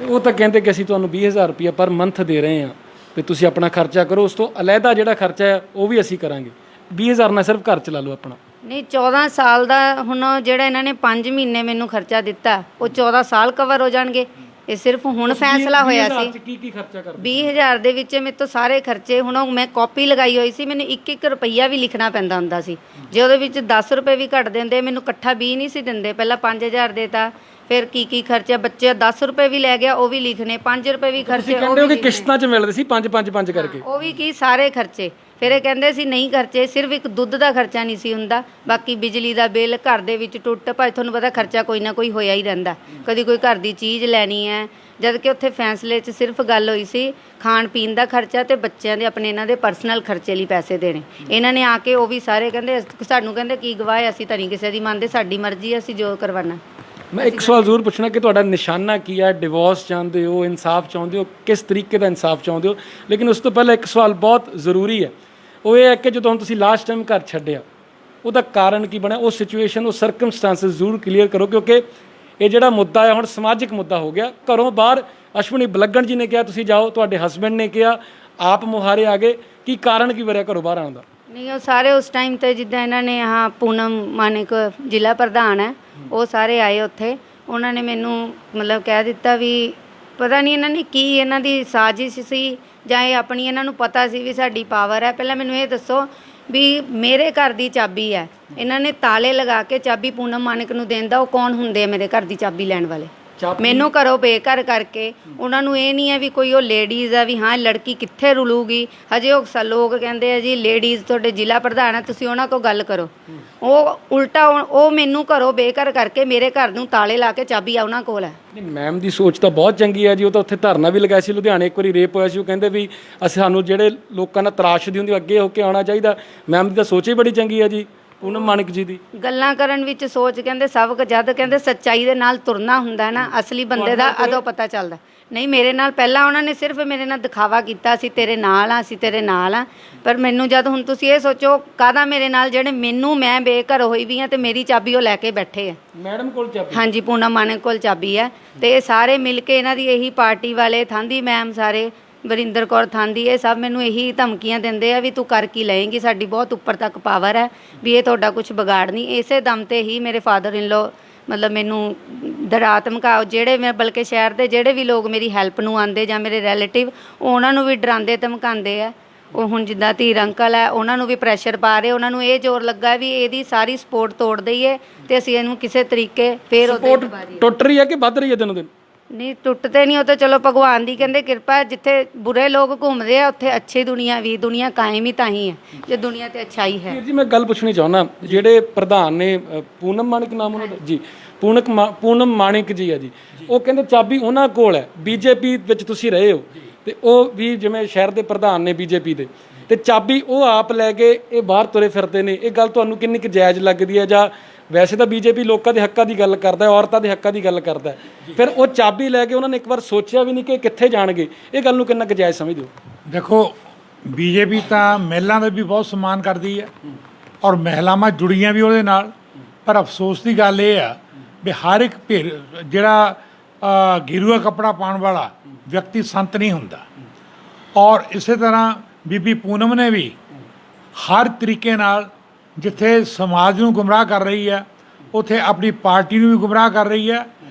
ਉਹ ਤਾਂ ਕਹਿੰਦੇ ਕਿ ਅਸੀਂ ਤੁਹਾਨੂੰ 20,000 ਰੁਪਇਆ ਪਰ ਮੰਥ ਦੇ ਰਹੇ ਹਾਂ ਤੇ ਤੁਸੀਂ ਆਪਣਾ ਖਰਚਾ ਕਰੋ, ਉਸ ਤੋਂ ਅਲੱਗਾ ਜਿਹੜਾ ਖਰਚਾ ਹੈ ਉਹ ਵੀ ਅਸੀਂ ਕਰਾਂਗੇ। 20,000 ਨਾਲ ਸਿਰਫ ਘਰ ਚਲਾ ਲਓ ਆਪਣਾ। ਨਹੀਂ, 14 ਸਾਲ ਦਾ ਹੁਣ ਜਿਹੜਾ ਇਹਨਾਂ ਨੇ 5 ਮਹੀਨੇ ਮੈਨੂੰ ਖਰਚਾ ਦਿੱਤਾ, ਉਹ 14 ਸਾਲ ਕਵਰ ਹੋ ਜਾਣਗੇ। ਇਹ ਸਿਰਫ ਹੁਣ ਫੈਸਲਾ ਹੋਇਆ ਸੀ। ਕੀ ਖਰਚਾ ਕਰਦੇ? 20,000 ਦੇ ਵਿੱਚ ਮੇਰੇ ਤੋਂ ਸਾਰੇ ਖਰਚੇ, ਹੁਣ ਮੈਂ ਕਾਪੀ ਲਗਾਈ ਹੋਈ ਸੀ, ਮੈਨੂੰ 1-1 ਰੁਪਈਆ ਵੀ ਲਿਖਣਾ ਪੈਂਦਾ ਹੁੰਦਾ ਸੀ। ਜੇ ਉਹਦੇ ਵਿੱਚ 10 ਰੁਪਏ ਵੀ ਘੱਟ ਦਿੰਦੇ, ਮੈਨੂੰ ਇਕੱਠਾ 20 ਨਹੀਂ ਸੀ ਦਿੰਦੇ, ਪਹਿਲਾਂ 5,000 ਦੇਤਾ, ਫਿਰ ਕੀ ਖਰਚਾ, ਬੱਚੇ 10 ਰੁਪਏ ਵੀ ਲੈ ਗਿਆ ਉਹ ਵੀ ਲਿਖਣੇ, 5 ਰੁਪਏ ਵੀ ਖਰਚੇ ਉਹ ਕਹਿੰਦੇ ਹੋ ਵੀ ਕਿ ਕਿਸ਼ਤਾਂ 'ਚ ਮਿਲਦੇ ਸੀ 5 ਕਰਕੇ, ਉਹ ਵੀ ਕੀ ਸਾਰੇ ਖਰਚੇ। ਫਿਰ ਇਹ ਕਹਿੰਦੇ ਸੀ ਨਹੀਂ ਖਰਚੇ, ਸਿਰਫ ਇੱਕ ਦੁੱਧ ਦਾ ਖਰਚਾ ਨਹੀਂ ਸੀ ਹੁੰਦਾ, ਬਾਕੀ ਬਿਜਲੀ ਦਾ ਬਿੱਲ, ਘਰ ਦੇ ਵਿੱਚ ਟੁੱਟ ਭੱਜ, ਤੁਹਾਨੂੰ ਪਤਾ ਖਰਚਾ ਕੋਈ ਨਾ ਕੋਈ ਹੋਇਆ ਹੀ ਰਹਿੰਦਾ, ਕਦੀ ਕੋਈ ਘਰ ਦੀ ਚੀਜ਼ ਲੈਣੀ ਹੈ। ਜਦ ਕਿ ਉੱਥੇ ਫੈਸਲੇ 'ਚ ਸਿਰਫ ਗੱਲ ਹੋਈ ਸੀ ਖਾਣ ਪੀਣ ਦਾ ਖਰਚਾ ਤੇ ਬੱਚਿਆਂ ਦੇ ਆਪਣੇ ਇਹਨਾਂ ਦੇ ਪਰਸਨਲ ਖਰਚੇ ਲਈ ਪੈਸੇ ਦੇਣੇ। ਇਹਨਾਂ ਨੇ ਆ ਕੇ ਉਹ ਵੀ ਸਾਰੇ ਕਹਿੰਦੇ ਸਾਨੂੰ, ਕਹਿੰਦੇ ਕੀ ਗਵਾਹ, ਅਸੀਂ ਤਾਂ ਨਹੀਂ ਕਿਸੇ ਦੀ ਮੰਨਦੇ, ਸਾਡੀ ਮਰਜ਼ੀ ਹੈ, ਅਸੀਂ ਜੋ ਕਰਵਾਉਣਾ। ਮੈਂ ਇੱਕ ਸਵਾਲ ਜ਼ਰੂਰ ਪੁੱਛਣਾ ਕਿ ਤੁਹਾਡਾ ਨਿਸ਼ਾਨਾ ਕੀ ਹੈ? ਡਿਵੋਰਸ ਚਾਹੁੰਦੇ ਹੋ, ਇਨਸਾਫ ਚਾਹੁੰਦੇ ਹੋ, ਕਿਸ ਤਰੀਕੇ ਦਾ ਇਨਸਾਫ ਚਾਹੁੰਦੇ ਹੋ? ਲੇਕਿਨ ਉਸ ਤੋਂ ਪਹਿਲਾਂ ਇੱਕ ਸਵਾਲ ਬਹੁਤ ਜ਼ਰੂਰੀ ਹੈ, ਉਹ ਇਹ ਹੈ ਕਿ ਜਦੋਂ ਤੁਸੀਂ ਲਾਸਟ ਟਾਈਮ ਘਰ ਛੱਡਿਆ ਉਹਦਾ ਕਾਰਨ ਕੀ ਬਣਿਆ, ਉਹ ਸਿਚੁਏਸ਼ਨ, ਉਹ ਸਰਕਮਸਟੈਂਸਸ ਜ਼ਰੂਰ ਕਲੀਅਰ ਕਰੋ, ਕਿਉਂਕਿ ਇਹ ਜਿਹੜਾ ਮੁੱਦਾ ਹੈ ਹੁਣ ਸਮਾਜਿਕ ਮੁੱਦਾ ਹੋ ਗਿਆ। ਘਰੋਂ ਬਾਹਰ ਅਸ਼ਵਨੀ ਬਲੱਗਣ ਜੀ ਨੇ ਕਿਹਾ ਤੁਸੀਂ ਜਾਓ, ਤੁਹਾਡੇ ਹਸਬੈਂਡ ਨੇ ਕਿਹਾ, ਆਪ ਮੁਹਾਰੇ ਆ ਗਏ, ਕੀ ਕਾਰਨ ਕੀ ਵਰਿਆ ਘਰੋਂ ਬਾਹਰ ਆਉਣ ਦਾ? ਨਹੀਂ, ਉਹ ਸਾਰੇ ਉਸ ਟਾਈਮ ਤੇ ਜਿੱਦਾਂ ਇਹਨਾਂ ਨੇ ਪੂਨਮ ਮਾਨਿਕ ਜ਼ਿਲ੍ਹਾ ਪ੍ਰਧਾਨ ਹੈ, ਉਹ ਸਾਰੇ ਆਏ ਉੱਥੇ, ਉਹਨਾਂ ਨੇ ਮੈਨੂੰ ਮਤਲਬ ਕਹਿ ਦਿੱਤਾ ਵੀ ਪਤਾ ਨਹੀਂ ਇਹਨਾਂ ਨੇ ਕੀ, ਇਹਨਾਂ ਦੀ ਸਾਜ਼ਿਸ਼ ਸੀ ਜਾਂ ਇਹ ਆਪਣੀ, ਇਹਨਾਂ ਨੂੰ ਪਤਾ ਸੀ ਵੀ ਸਾਡੀ ਪਾਵਰ ਹੈ। ਪਹਿਲਾਂ ਮੈਨੂੰ ਇਹ ਦੱਸੋ ਵੀ ਮੇਰੇ ਘਰ ਦੀ ਚਾਬੀ ਹੈ, ਇਹਨਾਂ ਨੇ ਤਾਲੇ ਲਗਾ ਕੇ ਚਾਬੀ ਪੂਨਮ ਮਾਨਿਕ ਨੂੰ ਦੇਣ ਦਾ, ਉਹ ਕੌਣ ਹੁੰਦੇ ਆ ਮੇਰੇ ਘਰ ਦੀ ਚਾਬੀ ਲੈਣ ਵਾਲੇ? ਮੈਨੂੰ ਘਰੋਂ ਬੇਘਰ ਕਰਕੇ, ਉਹਨਾਂ ਨੂੰ ਇਹ ਨਹੀਂ ਹੈ ਵੀ ਕੋਈ ਉਹ ਲੇਡੀਜ਼ ਆ ਵੀ ਹਾਂ ਲੜਕੀ ਕਿੱਥੇ ਰੁਲੂਗੀ। ਹਜੇ ਉਹ ਲੋਕ ਕਹਿੰਦੇ ਆ ਜੀ ਲੇਡੀਜ਼ ਤੁਹਾਡੇ ਜ਼ਿਲ੍ਹਾ ਪ੍ਰਧਾਨ ਆ, ਤੁਸੀਂ ਉਹਨਾਂ ਕੋਲ ਗੱਲ ਕਰੋ। ਉਹ ਉਲਟਾ ਉਹ ਮੈਨੂੰ ਘਰੋਂ ਬੇਘਰ ਕਰਕੇ ਮੇਰੇ ਘਰ ਨੂੰ ਤਾਲੇ ਲਾ ਕੇ ਚਾਬੀ ਆ ਉਹਨਾਂ ਕੋਲ ਹੈ। ਨਹੀਂ, ਮੈਮ ਦੀ ਸੋਚ ਤਾਂ ਬਹੁਤ ਚੰਗੀ ਹੈ ਜੀ। ਉਹ ਤਾਂ ਉੱਥੇ ਧਰਨਾ ਵੀ ਲਗਾਇਆ ਸੀ, ਲੁਧਿਆਣੇ ਇੱਕ ਵਾਰੀ ਰੇਪ ਹੋਇਆ ਸੀ, ਉਹ ਕਹਿੰਦੇ ਵੀ ਸਾਨੂੰ ਜਿਹੜੇ ਲੋਕਾਂ ਨਾਲ ਤਰਾਸ਼ਦੀ ਹੁੰਦੀ ਅੱਗੇ ਹੋ ਕੇ ਆਉਣਾ ਚਾਹੀਦਾ। ਮੈਮ ਦੀ ਤਾਂ ਸੋਚ ਹੀ ਬੜੀ ਚੰਗੀ ਹੈ ਜੀ, ਪੂਨਮ ਮਾਨਿਕ ਜੀ ਦੀ। ਗੱਲਾਂ ਕਰਨ ਵਿੱਚ ਸੋਚ, ਕਹਿੰਦੇ ਸਭ ਜਦ ਕਹਿੰਦੇ ਸੱਚਾਈ ਦੇ ਨਾਲ ਤੁਰਨਾ ਹੁੰਦਾ ਨਾ, ਅਸਲੀ ਬੰਦੇ ਦਾ ਉਦੋਂ ਪਤਾ ਚੱਲਦਾ। ਨਹੀਂ, ਮੇਰੇ ਨਾਲ ਪਹਿਲਾਂ ਉਹਨਾਂ ਨੇ ਸਿਰਫ ਮੇਰੇ ਨਾਲ ਦਿਖਾਵਾ ਕੀਤਾ ਸੀ, ਤੇਰੇ ਨਾਲ ਆ, ਅਸੀਂ ਤੇਰੇ ਨਾਲ ਆ, ਪਰ ਮੈਨੂੰ ਜਦ ਹੁਣ ਤੁਸੀਂ ਇਹ ਸੋਚੋ ਕਾਹਦਾ ਮੇਰੇ ਨਾਲ, ਜਿਹੜੇ ਮੈਂ ਬੇਘਰ ਹੋਈ ਵੀ ਆ ਤੇ ਮੇਰੀ ਚਾਬੀ ਉਹ ਲੈ ਕੇ ਬੈਠੇ ਆ। ਮੈਡਮ ਕੋਲ ਚਾਬੀ? ਹਾਂਜੀ, ਪੂਨਮ ਮਾਨਿਕ ਕੋਲ ਚਾਬੀ ਹੈ, ਤੇ ਇਹ ਸਾਰੇ ਮਿਲ ਕੇ ਇਹਨਾਂ ਦੀ ਇਹੀ ਪਾਰਟੀ ਵਾਲੇ, ਥਾਂਦੀ ਮੈਮ, ਸਾਰੇ ਵਰਿੰਦਰ ਕੌਰ ਥਾਂਦੀ, ਇਹ ਸਭ ਮੈਨੂੰ ਇਹੀ ਧਮਕੀਆਂ ਦਿੰਦੇ ਆ ਵੀ ਤੂੰ ਕਰ ਕੀ ਲਏਂਗੀ, ਸਾਡੀ ਬਹੁਤ ਉੱਪਰ ਤੱਕ ਪਾਵਰ ਹੈ, ਵੀ ਇਹ ਤੁਹਾਡਾ ਕੁਝ ਵਿਗਾੜ ਨਹੀਂ। ਇਸੇ ਦਮ ਤੇ ਹੀ ਮੇਰੇ ਫਾਦਰ ਇਨ ਲੋ ਮਤਲਬ ਮੈਨੂੰ ਡਰਾ ਧਮਕਾਓ, ਜਿਹੜੇ ਮੈਂ ਬਲਕਿ ਸ਼ਹਿਰ ਦੇ ਜਿਹੜੇ ਵੀ ਲੋਕ ਮੇਰੀ ਹੈਲਪ ਨੂੰ ਆਉਂਦੇ ਜਾਂ ਮੇਰੇ ਰਿਲੇਟਿਵ, ਉਹਨਾਂ ਨੂੰ ਵੀ ਡਰਾਉਂਦੇ ਧਮਕਾਉਂਦੇ ਆ। ਉਹ ਹੁਣ ਜਿੱਦਾਂ ਧੀਰ ਅੰਕਲ ਹੈ, ਉਹਨਾਂ ਨੂੰ ਵੀ ਪ੍ਰੈਸ਼ਰ ਪਾ ਰਹੇ, ਉਹਨਾਂ ਨੂੰ ਇਹ ਜ਼ੋਰ ਲੱਗਾ ਵੀ ਇਹਦੀ ਸਾਰੀ ਸਪੋਰਟ ਤੋੜ ਦਈਏ ਤੇ ਅਸੀਂ ਇਹਨੂੰ ਕਿਸੇ ਤਰੀਕੇ ਫੇਰ ਸਪੋਰਟ ਟੁੱਟ ਰਹੀ ਹੈ ਕਿ ਵੱਧ ਰਹੀ ਹੈ ਦਿਨੋਂ ਦਿਨ? ਨਹੀਂ, ਟੁੱਟਦੇ ਨਹੀਂ, ਉਹ ਤਾਂ ਚਲੋ ਭਗਵਾਨ ਦੀ ਕਹਿੰਦੇ ਕਿਰਪਾ, ਜਿੱਥੇ ਬੁਰੇ ਲੋਕ ਘੁੰਮਦੇ ਆ ਉੱਥੇ ਅੱਛੀ ਦੁਨੀਆ ਕਾਇਮ ਹੀ ਤਾਂ ਹੀ ਹੈ, ਜੇ ਦੁਨੀਆ ਤੇ ਅੱਛਾਈ ਹੈ। ਜੀ ਮੈਂ ਗੱਲ ਪੁੱਛਣੀ ਚਾਹੁੰਦਾ, ਜਿਹੜੇ ਪ੍ਰਧਾਨ ਨੇ ਪੂਨਮ ਮਾਨਿਕ ਨਾਮ ਉਹਨਾਂ ਦਾ ਜੀ, ਪੂਨਮ ਮਾਨਿਕ ਜੀ ਹੈ ਜੀ, ਉਹ ਕਹਿੰਦੇ ਚਾਬੀ ਉਹਨਾਂ ਕੋਲ ਹੈ। ਬੀਜੇਪੀ ਵਿੱਚ ਤੁਸੀਂ ਰਹੇ ਹੋ ਤੇ ਉਹ ਵੀ ਜਿਵੇਂ ਸ਼ਹਿਰ ਦੇ ਪ੍ਰਧਾਨ ਨੇ ਬੀਜੇਪੀ ਦੇ, ਤੇ ਚਾਬੀ ਉਹ ਆਪ ਲੈ ਕੇ ਇਹ ਬਾਹਰ ਤੁਰੇ ਫਿਰਦੇ ਨੇ, ਇਹ ਗੱਲ ਤੁਹਾਨੂੰ ਕਿੰਨੀ ਕੁ ਜਾਇਜ਼ ਲੱਗਦੀ ਹੈ? ਜਾਂ ਵੈਸੇ ਤਾਂ ਬੀਜੇਪੀ ਲੋਕਾਂ ਦੇ ਹੱਕਾਂ ਦੀ ਗੱਲ ਕਰਦਾ ਹੈ, ਔਰਤਾਂ ਦੇ ਹੱਕਾਂ ਦੀ ਗੱਲ ਕਰਦਾ ਹੈ, ਫਿਰ ਉਹ ਚਾਬੀ ਲੈ ਕੇ ਉਹਨਾਂ ਨੇ ਇੱਕ ਵਾਰ ਸੋਚਿਆ ਵੀ ਨਹੀਂ ਕਿ ਕਿੱਥੇ ਜਾਣਗੇ, ਇਹ ਗੱਲ ਨੂੰ ਕਿੰਨਾ ਕੁ ਜਾਇਜ਼ ਸਮਝਦੇ ਹੋ? ਦੇਖੋ, ਬੀਜੇਪੀ ਤਾਂ ਮਹਿਲਾ ਦਾ ਵੀ ਬਹੁਤ ਸਨਮਾਨ ਕਰਦੀ ਹੈ ਔਰ ਮਹਿਲਾਵਾਂ ਜੁੜੀਆਂ ਵੀ ਉਹਦੇ ਨਾਲ, ਪਰ ਅਫਸੋਸ ਦੀ ਗੱਲ ਇਹ ਆ ਵੀ ਹਰ ਇੱਕ ਜਿਹੜਾ ਗਿਰੂਆ ਕੱਪੜਾ ਪਾਉਣ ਵਾਲਾ ਵਿਅਕਤੀ ਸੰਤ ਨਹੀਂ ਹੁੰਦਾ। ਔਰ ਇਸੇ ਤਰ੍ਹਾਂ ਬੀਬੀ ਪੂਨਮ ਨੇ ਵੀ ਹਰ ਤਰੀਕੇ ਨਾਲ ਜਿੱਥੇ ਸਮਾਜ ਨੂੰ ਗੁੰਮਰਾਹ ਕਰ ਰਹੀ ਹੈ, ਉੱਥੇ ਆਪਣੀ ਪਾਰਟੀ ਨੂੰ ਵੀ ਗੁੰਮਰਾਹ ਕਰ ਰਹੀ ਹੈ।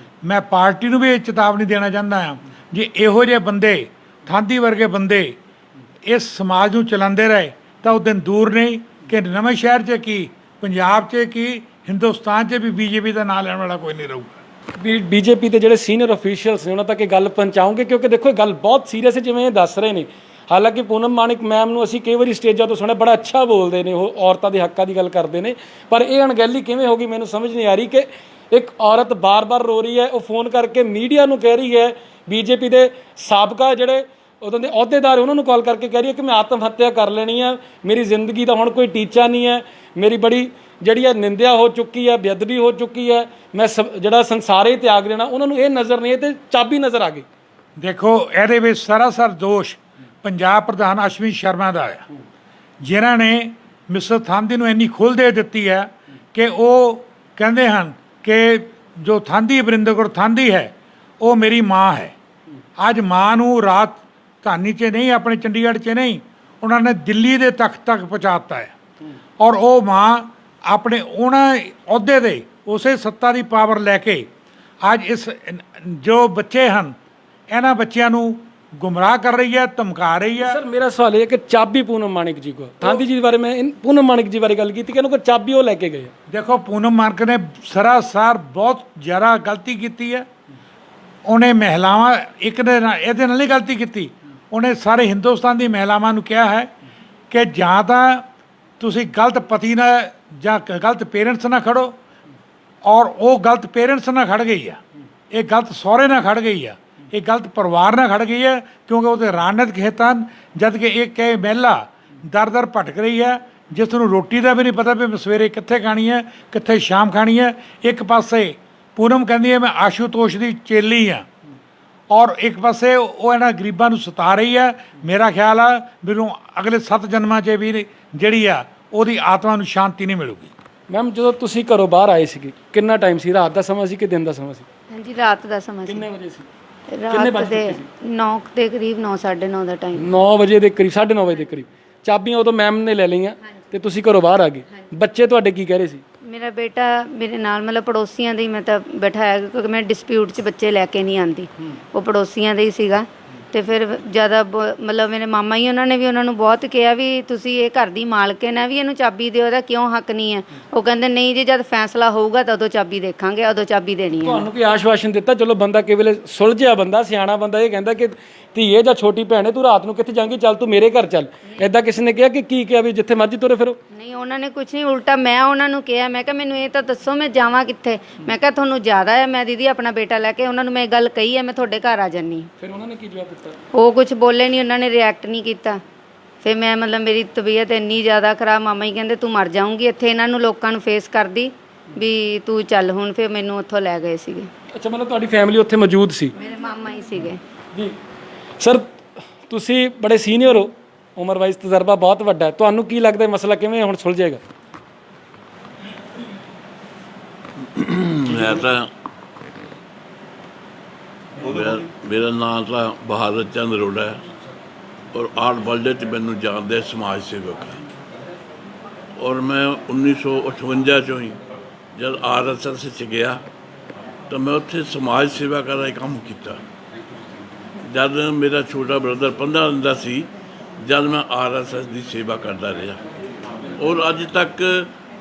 ਮੈਂ ਪਾਰਟੀ ਨੂੰ ਵੀ ਇਹ ਚੇਤਾਵਨੀ ਦੇਣਾ ਚਾਹੁੰਦਾ ਹਾਂ, ਜੇ ਇਹੋ ਜਿਹੇ ਬੰਦੇ, ਥਾਂਦੀ ਵਰਗੇ ਬੰਦੇ ਇਸ ਸਮਾਜ ਨੂੰ ਚਲਾਉਂਦੇ ਰਹੇ ਤਾਂ ਉਹ ਦਿਨ ਦੂਰ ਨਹੀਂ ਕਿ ਨਵੇਂ ਸ਼ਹਿਰ 'ਚ ਕੀ, ਪੰਜਾਬ 'ਚ ਕੀ, ਹਿੰਦੁਸਤਾਨ 'ਚ ਵੀ ਬੀਜੇਪੀ ਦਾ ਨਾਂ ਲੈਣ ਵਾਲਾ ਕੋਈ ਨਹੀਂ ਰਹੂਗਾ। ਬੀਜੇਪੀ ਦੇ ਜਿਹੜੇ ਸੀਨੀਅਰ ਅਫੀਸ਼ੀਅਲਸ ਨੇ ਉਹਨਾਂ ਤੱਕ ਇਹ ਗੱਲ ਪਹੁੰਚਾਉਂਗੇ, ਕਿਉਂਕਿ ਦੇਖੋ ਇਹ ਗੱਲ ਬਹੁਤ ਸੀਰੀਅਸ ਹੈ ਜਿਵੇਂ ਇਹ ਦੱਸ ਰਹੇ ਨੇ। ਹਾਲਾਂਕਿ ਪੂਨਮ ਮਾਣਿਕ ਮੈਮ ਨੂੰ ਅਸੀਂ ਕਈ ਵਾਰੀ ਸਟੇਜਾਂ ਤੋਂ ਸੁਣਿਆ, ਬੜਾ ਅੱਛਾ ਬੋਲਦੇ ਨੇ, ਉਹ ਔਰਤਾਂ ਦੇ ਹੱਕਾਂ ਦੀ ਗੱਲ ਕਰਦੇ ਨੇ, ਪਰ ਇਹ ਅਣਗਹਿਲੀ ਕਿਵੇਂ ਹੋ ਗਈ ਮੈਨੂੰ ਸਮਝ ਨਹੀਂ ਆ ਰਹੀ ਕਿ ਇੱਕ ਔਰਤ ਬਾਰ-ਬਾਰ ਰੋ ਰਹੀ ਹੈ, ਉਹ ਫੋਨ ਕਰਕੇ ਮੀਡੀਆ ਨੂੰ ਕਹਿ ਰਹੀ ਹੈ, ਬੀਜੇਪੀ ਦੇ ਸਾਬਕਾ ਜਿਹੜੇ ਉਦੋਂ ਦੇ ਅਹੁਦੇਦਾਰ ਉਹਨਾਂ ਨੂੰ ਕਾਲ ਕਰਕੇ ਕਹਿ ਰਹੀ ਹੈ ਕਿ ਮੈਂ ਆਤਮ ਹੱਤਿਆ ਕਰ ਲੈਣੀ ਆ, ਮੇਰੀ ਜ਼ਿੰਦਗੀ ਦਾ ਹੁਣ ਕੋਈ ਟੀਚਾ ਨਹੀਂ ਹੈ, ਮੇਰੀ ਬੜੀ ਜਿਹੜੀ ਹੈ ਨਿੰਦਿਆ ਹੋ ਚੁੱਕੀ ਹੈ, ਬੇਅਦਬੀ ਹੋ ਚੁੱਕੀ ਹੈ, ਮੈਂ ਜਿਹੜਾ ਸੰਸਾਰ ਹੀ ਤਿਆਗ ਦੇਣਾ। ਉਹਨਾਂ ਨੂੰ ਇਹ ਨਜ਼ਰ ਨਹੀਂ, ਇਹ ਤੇ ਚਾਬੀ ਨਜ਼ਰ ਆ ਗਈ। ਦੇਖੋ ਇਹਦੇ ਵਿੱਚ ਸਰਾਸਰ ਦੋਸ਼ ਪੰਜਾਬ ਪ੍ਰਧਾਨ ਅਸ਼ਵਨੀ ਸ਼ਰਮਾ ਦਾ ਹੈ, ਜਿਨ੍ਹਾਂ ਨੇ ਮਿਸਟਰ ਥਾਂਦੀ ਨੂੰ ਇੰਨੀ ਖੁੱਲ੍ਹ ਦੇ ਦਿੱਤੀ ਹੈ ਕਿ ਉਹ ਕਹਿੰਦੇ ਹਨ ਕਿ ਜੋ ਥਾਂਦੀ ਵਰਿੰਦਰ ਕੌਰ ਥਾਂਦੀ ਹੈ ਉਹ ਮੇਰੀ ਮਾਂ ਹੈ। ਅੱਜ ਮਾਂ ਨੂੰ ਰਾਜਧਾਨੀ 'ਚ ਨਹੀਂ, ਆਪਣੇ ਚੰਡੀਗੜ੍ਹ 'ਚ ਨਹੀਂ, ਉਹਨਾਂ ਨੇ ਦਿੱਲੀ ਦੇ ਤਖਤ ਤੱਕ ਪਹੁੰਚਾ ਦਿੱਤਾ ਹੈ। ਔਰ ਉਹ ਮਾਂ ਆਪਣੇ ਉਹਨਾਂ ਅਹੁਦੇ ਦੇ ਉਸੇ ਸੱਤਾ ਦੀ ਪਾਵਰ ਲੈ ਕੇ ਅੱਜ ਇਸ ਜੋ ਬੱਚੇ ਹਨ ਇਹਨਾਂ ਬੱਚਿਆਂ ਨੂੰ ਗੁੰਮਰਾਹ ਕਰ ਰਹੀ ਹੈ, ਧਮਕਾ ਰਹੀ ਹੈ। ਸਰ ਮੇਰਾ ਸਵਾਲ ਇਹ ਹੈ ਕਿ ਚਾਬੀ ਪੂਨਮ ਮਾਣਿਕ ਜੀ ਕੋ, ਥਾਂਦੀ ਜੀ ਬਾਰੇ ਮੈਂ ਪੂਨਮ ਮਾਣਿਕ ਜੀ ਬਾਰੇ ਗੱਲ ਕੀਤੀ ਕਿ ਉਹਨਾਂ ਕੋਲ ਚਾਬੀ ਉਹ ਲੈ ਕੇ ਗਏ। ਦੇਖੋ ਪੂਨਮ ਮਾਣਿਕ ਨੇ ਸਰਾਸਰ ਬਹੁਤ ਜ਼ਿਆਦਾ ਗਲਤੀ ਕੀਤੀ ਹੈ। ਉਹਨੇ ਮਹਿਲਾਵਾਂ ਇੱਕ ਦੇ ਨਾਲ ਇਹਦੇ ਨਾਲ ਨਹੀਂ ਗਲਤੀ ਕੀਤੀ, ਉਹਨੇ ਸਾਰੇ ਹਿੰਦੁਸਤਾਨ ਦੀ ਮਹਿਲਾਵਾਂ ਨੂੰ ਕਿਹਾ ਹੈ ਕਿ ਜਾਂ ਤਾਂ ਤੁਸੀਂ ਗਲਤ ਪਤੀ ਨਾਲ ਜਾਂ ਗਲਤ ਪੇਰੈਂਟਸ ਨਾਲ ਖੜੋ, ਔਰ ਉਹ ਗਲਤ ਪੇਰੈਂਟਸ ਨਾਲ ਖੜ ਗਈ ਆ, ਇਹ ਗਲਤ ਸਹੁਰੇ ਨਾਲ ਖੜ ਗਈ ਆ, ਇਹ ਗਲਤ ਪਰਿਵਾਰ ਨਾਲ ਖੜ ਗਈ ਹੈ, ਕਿਉਂਕਿ ਉਹਦੇ ਰਾਜਨੀਤਿਕ ਹਿੱਤ ਹਨ, ਜਦ ਕਿ ਇਹ ਮਹਿਲਾ ਦਰ ਦਰ ਭਟਕ ਰਹੀ ਹੈ, ਜਿਸ ਨੂੰ ਰੋਟੀ ਦਾ ਵੀ ਨਹੀਂ ਪਤਾ ਵੀ ਸਵੇਰੇ ਕਿੱਥੇ ਖਾਣੀ ਹੈ, ਕਿੱਥੇ ਸ਼ਾਮ ਖਾਣੀ ਹੈ। ਇੱਕ ਪਾਸੇ ਪੂਨਮ ਕਹਿੰਦੀ ਹੈ ਮੈਂ ਆਸ਼ੂਤੋਸ਼ ਦੀ ਚੇਲੀ ਹਾਂ, ਔਰ ਇੱਕ ਪਾਸੇ ਉਹ ਇਹਨਾਂ ਗਰੀਬਾਂ ਨੂੰ ਸਤਾ ਰਹੀ ਹੈ। ਮੇਰਾ ਖਿਆਲ ਆ ਮੈਨੂੰ ਅਗਲੇ 7 ਜਨਮਾਂ 'ਚ ਵੀ ਜਿਹੜੀ ਆ ਉਹਦੀ ਆਤਮਾ ਨੂੰ ਸ਼ਾਂਤੀ ਨਹੀਂ ਮਿਲੂਗੀ। ਮੈਮ ਜਦੋਂ ਤੁਸੀਂ ਘਰੋਂ ਬਾਹਰ ਆਏ ਸੀਗੇ ਕਿੰਨਾ ਟਾਈਮ ਸੀ, ਰਾਤ ਦਾ ਸਮਾਂ ਸੀ ਕਿ ਦਿਨ ਦਾ ਸਮਾਂ ਸੀ? ਹਾਂਜੀ ਰਾਤ ਦਾ ਸਮਾਂ ਸੀ। ਕਿੰਨੇ ਵਜੇ ਸੀ? ਰਾਤ ਦੇ 9 ਦੇ ਕਰੀਬ, 9 9:30 ਦਾ ਟਾਈਮ। 9 ਵਜੇ ਦੇ ਕਰੀਬ, 9:30 ਵਜੇ ਦੇ ਕਰੀਬ। ਚਾਬੀਆਂ ਉਦੋਂ ਮੈਮ ਨੇ ਲੈ ਲਈਆਂ ਤੇ ਤੁਸੀਂ ਘਰੋਂ ਬਾਹਰ ਆ ਗਏ। ਬੱਚੇ ਤੁਹਾਡੇ ਕੀ ਕਹਿ ਰਹੇ ਸੀ? ਮੇਰਾ ਬੇਟਾ ਮੇਰੇ ਨਾਲ, ਮਤਲਬ ਪੜੋਸੀਆਂ ਦੇ ਹੀ ਮੈਂ ਤਾਂ ਬਿਠਾਇਆ, ਕਿਉਂਕਿ ਮੈਂ ਡਿਸਪਿਊਟ 'ਚ ਬੱਚੇ ਲੈ ਕੇ ਨਹੀਂ ਆਉਂਦੀ, ਉਹ ਪੜੋਸੀਆਂ ਦੇ ਹੀ ਸੀਗਾ। ਤੇ ਫਿਰ ਜ਼ਿਆਦਾ ਮਤਲਬ ਮੇਰੇ ਮਾਮਾ ਹੀ ਉਹਨਾਂ ਨੇ ਵੀ ਉਹਨਾਂ ਨੂੰ ਬਹੁਤ ਕਿਹਾ ਵੀ ਤੁਸੀਂ ਇਹ ਘਰ ਦੀ ਮਾਲਕਣ ਹੈ, ਵੀ ਇਹਨੂੰ ਚਾਬੀ ਦਿਓ, ਇਹਦਾ ਕਿਉਂ ਹੱਕ ਨਹੀਂ ਹੈ। ਉਹ ਕਹਿੰਦੇ ਨਹੀਂ ਜੀ, ਜਦ ਫੈਸਲਾ ਹੋਊਗਾ ਤਾਂ ਉਦੋਂ ਚਾਬੀ ਦੇਖਾਂਗੇ, ਉਦੋਂ ਚਾਬੀ ਦੇਣੀ ਹੈ। ਤੁਹਾਨੂੰ ਕੋਈ ਆਸ਼ਵਾਸਨ ਦਿੱਤਾ? ਚਲੋ ਬੰਦਾ ਕਈ ਵੇਲੇ ਸੁਲਝਿਆ ਬੰਦਾ, ਸਿਆਣਾ ਬੰਦਾ ਇਹ ਕਹਿੰਦਾ ਕਿ ਧੀਏ ਜਾਂ ਛੋਟੀ ਭੈਣੇ ਤੂੰ ਰਾਤ ਨੂੰ ਕਿੱਥੇ ਜਾਏਂਗੀ, ਚੱਲ ਤੂੰ ਮੇਰੇ ਘਰ ਚੱਲ। ਐਦਾਂ ਕਿਸੇ ਨੇ ਕਿਹਾ ਕਿ ਕੀ ਕਿਹਾ ਵੀ ਜਿੱਥੇ ਮਰਜ਼ੀ ਤੁਰੇ ਫਿਰੋ? ਨਹੀਂ ਉਹਨਾਂ ਨੇ ਕੁਝ ਨਹੀਂ, ਉਲਟਾ ਮੈਂ ਉਹਨਾਂ ਨੂੰ ਕਿਹਾ, ਮੈਂ ਕਿਹਾ ਮੈਨੂੰ ਇਹ ਤਾਂ ਦੱਸੋ ਮੈਂ ਜਾਵਾਂ ਕਿੱਥੇ। ਮੈਂ ਕਿਹਾ ਤੁਹਾਨੂੰ ਜ਼ਿਆਦਾ ਹੈ, ਮੈਂ ਦੀਦੀ ਆਪਣਾ ਬੇਟਾ ਲੈ ਕੇ ਉਹਨਾਂ ਨੂੰ ਮੈਂ ਇਹ ਗੱਲ ਕਹੀ ਹੈ, ਮੈਂ ਤੁਹਾਡੇ ਘਰ ਆ ਜਾਨੀ। ਫਿਰ ਉਹਨਾਂ ਨੇ ਕੀ ਜਵਾਬ ਦਿੱਤਾ? ਉਹ ਕੁਝ ਬੋਲੇ ਨਹੀਂ, ਉਹਨਾਂ ਨੇ ਰਿਐਕਟ ਨਹੀਂ ਕੀਤਾ। ਫਿਰ ਮੈਂ ਮਤਲਬ ਮੇਰੀ ਤਬੀਅਤ ਇੰਨੀ ਜ਼ਿਆਦਾ ਖਰਾਬ, ਮਾਮਾ ਹੀ ਕਹਿੰਦੇ ਤੂੰ ਮਰ ਜਾਊਂਗੀ ਇੱਥੇ, ਇਹਨਾਂ ਨੂੰ ਲੋਕਾਂ ਨੂੰ ਫੇਸ ਕਰਦੀ ਵੀ ਤੂੰ ਚੱਲ ਹੁਣ। ਫਿਰ ਮੈਨੂੰ ਉੱਥੋਂ ਲੈ ਗਏ ਸੀਗੇ। ਅੱਛਾ, ਮਤਲਬ ਤੁਹਾਡੀ ਫੈਮਿਲੀ ਉੱਥੇ ਮੌਜੂਦ ਸੀ? ਮੇਰੇ ਮਾਮਾ ਹੀ ਸੀਗੇ ਜੀ। ਸਰ ਤੁਸੀਂ ਬੜੇ ਸੀਨੀਅਰ ਹੋ, ਉਮਰ ਵਾਈਜ਼ ਤਜਰਬਾ ਬਹੁਤ ਵੱਡਾ ਹੈ, ਤੁਹਾਨੂੰ ਕੀ ਲੱਗਦਾ ਇਹ ਮਸਲਾ ਕਿਵੇਂ ਹੁਣ ਸੁਲਝੇਗਾ? ਮੈਂ ਤਾਂ ਮੇਰਾ ਨਾਮ ਤਾਂ ਬਹਾਦਰ ਚੰਦ ਰੋੜਾ ਹੈ, ਔਰ ਆਲ ਵਰਲਡ 'ਚ ਮੈਨੂੰ ਜਾਣਦੇ ਸਮਾਜ ਸੇਵਕ ਹੈ। ਔਰ ਮੈਂ 1958 ਚੋਂ ਹੀ ਜਦ RSS 'ਚ ਗਿਆ ਤਾਂ ਮੈਂ ਉੱਥੇ ਸਮਾਜ ਸੇਵਾ ਦਾ ਕੰਮ ਕੀਤਾ। ਜਦ ਮੇਰਾ ਛੋਟਾ ਬ੍ਰਦਰ 15 ਦਿਨ ਦਾ ਸੀ, ਜਦ ਮੈਂ RSS ਦੀ ਸੇਵਾ ਕਰਦਾ ਰਿਹਾ। ਔਰ ਅੱਜ ਤੱਕ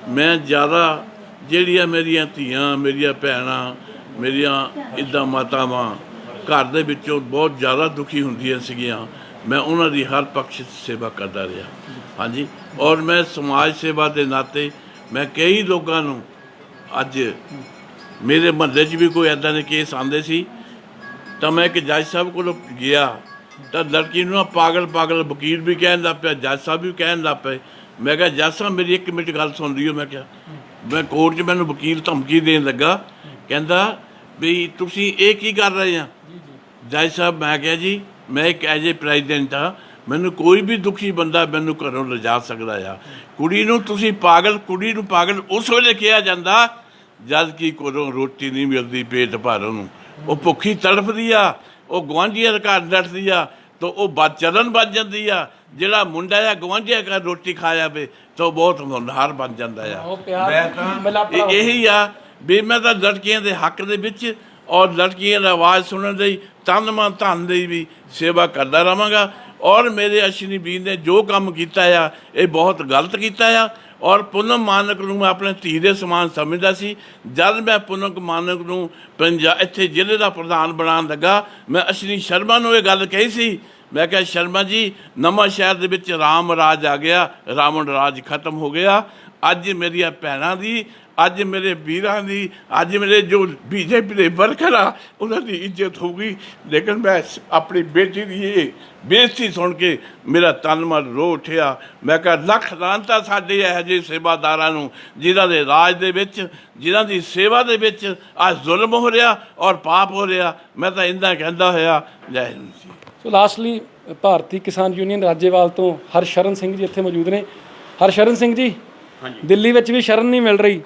ਮੈਂ ਜ਼ਿਆਦਾ ਜਿਹੜੀਆਂ ਮੇਰੀਆਂ ਧੀਆਂ, ਮੇਰੀਆਂ ਭੈਣਾਂ, ਮੇਰੀਆਂ ਇੱਦਾਂ ਮਾਤਾਵਾਂ ਘਰ ਦੇ ਵਿੱਚੋਂ ਬਹੁਤ ਜ਼ਿਆਦਾ ਦੁਖੀ ਹੁੰਦੀਆਂ ਸੀਗੀਆਂ, ਮੈਂ ਉਹਨਾਂ ਦੀ ਹਰ ਪੱਖ ਸੇਵਾ ਕਰਦਾ ਰਿਹਾ। ਹਾਂਜੀ, ਔਰ ਮੈਂ ਸਮਾਜ ਸੇਵਾ ਦੇ ਨਾਤੇ ਮੈਂ ਕਈ ਲੋਕਾਂ ਨੂੰ, ਅੱਜ ਮੇਰੇ ਮੁਹੱਲੇ 'ਚ ਵੀ ਕੋਈ ਇੱਦਾਂ ਦੇ ਕੇਸ ਆਉਂਦੇ ਸੀ ਤਾਂ ਮੈਂ ਇੱਕ ਜੱਜ ਸਾਹਿਬ ਕੋਲ ਗਿਆ ਤਾਂ ਲੜਕੀ ਨੂੰ ਪਾਗਲ ਵਕੀਲ ਵੀ ਕਹਿਣ ਲੱਗ ਪਿਆ, ਜੱਜ ਸਾਹਿਬ ਵੀ ਕਹਿਣ ਲੱਗ ਪਏ। ਮੈਂ ਕਿਹਾ ਜੱਜ ਸਾਹਿਬ ਮੇਰੀ 1 ਮਿੰਟ ਗੱਲ ਸੁਣ ਲਿਓ। ਮੈਂ ਕਿਹਾ ਮੈਂ ਕੋਰਟ 'ਚ ਮੈਨੂੰ ਵਕੀਲ ਧਮਕੀ ਦੇਣ ਲੱਗਾ, ਕਹਿੰਦਾ ਵੀ ਤੁਸੀਂ ਇਹ ਕੀ ਕਰ ਰਹੇ ਆ? ਜੱਜ ਸਾਹਿਬ ਮੈਂ ਕਿਹਾ ਜੀ ਮੈਂ ਇੱਕ ਐਜ ਏ ਪ੍ਰੈਜ਼ੀਡੈਂਟ ਹਾਂ, ਮੈਨੂੰ ਕੋਈ ਵੀ ਦੁਖੀ ਬੰਦਾ ਮੈਨੂੰ ਘਰੋਂ ਲਿਜਾ ਸਕਦਾ ਆ। ਕੁੜੀ ਨੂੰ ਪਾਗਲ ਉਸ ਵੇਲੇ ਕਿਹਾ ਜਾਂਦਾ ਜਦ ਕਿ ਕੋਲੋਂ ਰੋਟੀ ਨਹੀਂ ਮਿਲਦੀ ਪੇਟ ਭਰਨ ਨੂੰ, ਉਹ ਭੁੱਖੀ ਤੜਫਦੀ ਆ, ਉਹ ਗੁਆਂਢੀਆਂ ਦੇ ਘਰ ਡਰਦੀ ਆ ਤਾਂ ਉਹ ਚੱਲਣ ਬਣ ਜਾਂਦੀ ਆ। ਜਿਹੜਾ ਮੁੰਡਾ ਆ ਗੁਆਂਢੀਆਂ ਘਰ ਰੋਟੀ ਖਾ ਜਾਵੇ ਤਾਂ ਉਹ ਬਹੁਤ ਹੋਣਹਾਰ ਬਣ ਜਾਂਦਾ ਆ। ਮੈਂ ਤਾਂ ਇਹੀ ਆ ਵੀ ਮੈਂ ਤਾਂ ਲੜਕੀਆਂ ਦੇ ਹੱਕ ਦੇ ਵਿੱਚ ਔਰ ਲੜਕੀਆਂ ਦੀ ਆਵਾਜ਼ ਸੁਣਨ ਲਈ ਤਨ ਮਨ ਧਨ ਦੀ ਵੀ ਸੇਵਾ ਕਰਦਾ ਰਹਾਂਗਾ। ਔਰ ਮੇਰੇ ਅਸ਼ਵਨੀ ਵੀਰ ਨੇ ਜੋ ਕੰਮ ਕੀਤਾ ਆ ਇਹ ਬਹੁਤ ਗਲਤ ਕੀਤਾ ਆ। ਔਰ ਪੂਨਮ ਮਾਨਕ ਨੂੰ ਮੈਂ ਆਪਣੇ ਧੀ ਦੇ ਸਮਾਨ ਸਮਝਦਾ ਸੀ। ਜਦ ਮੈਂ ਪੂਨਮ ਮਾਨਕ ਨੂੰ ਇੱਥੇ ਜ਼ਿਲ੍ਹੇ ਦਾ ਪ੍ਰਧਾਨ ਬਣਾਉਣ ਲੱਗਾ, ਮੈਂ ਅਸ਼ਵਨੀ ਸ਼ਰਮਾ ਨੂੰ ਇਹ ਗੱਲ ਕਹੀ ਸੀ। ਮੈਂ ਕਿਹਾ ਸ਼ਰਮਾ ਜੀ, ਨਵਾਂ ਸ਼ਹਿਰ ਦੇ ਵਿੱਚ ਰਾਮ ਰਾਜ ਆ ਗਿਆ, ਰਾਵਣ ਰਾਜ ਖਤਮ ਹੋ ਗਿਆ। ਅੱਜ ਮੇਰੀਆਂ ਭੈਣਾਂ ਦੀ, ਅੱਜ ਮੇਰੇ ਵੀਰਾਂ ਦੀ, ਅੱਜ ਮੇਰੇ ਜੋ ਬੀਜੇਪੀ ਦੇ ਵਰਕਰ ਆ ਉਹਨਾਂ ਦੀ ਇੱਜ਼ਤ ਹੋਊਗੀ। ਲੇਕਿਨ ਮੈਂ ਆਪਣੀ ਬੇਟੀ ਦੀ ਇਹ ਬੇਇੱਜ਼ਤੀ ਸੁਣ ਕੇ ਮੇਰਾ ਤਨ ਮਨ ਰੋ ਉੱਠਿਆ। ਮੈਂ ਕਿਹਾ ਲੱਖ ਲਾਹਨਤਾਂ ਸਾਡੇ ਇਹੋ ਜਿਹੇ ਸੇਵਾਦਾਰਾਂ ਨੂੰ ਜਿਨ੍ਹਾਂ ਦੇ ਰਾਜ ਦੇ ਵਿੱਚ, ਜਿਨ੍ਹਾਂ ਦੀ ਸੇਵਾ ਦੇ ਵਿੱਚ ਅੱਜ ਜ਼ੁਲਮ ਹੋ ਰਿਹਾ ਔਰ ਪਾਪ ਹੋ ਰਿਹਾ। ਮੈਂ ਤਾਂ ਇੰਨਾ ਕਹਿੰਦਾ ਹੋਇਆ ਜੈ ਹਿੰਦ ਜੀ। ਸੋ ਲਾਸਟਲੀ ਭਾਰਤੀ ਕਿਸਾਨ ਯੂਨੀਅਨ ਰਾਜੇਵਾਲ ਤੋਂ ਹਰਸ਼ਰਨ ਸਿੰਘ ਜੀ ਇੱਥੇ ਮੌਜੂਦ ਨੇ। ਹਰਸ਼ਰਨ ਸਿੰਘ ਜੀ, ਦਿੱਲੀ ਵਿੱਚ ਵੀ ਸ਼ਰਨ ਨਹੀਂ ਮਿਲ ਰਹੀ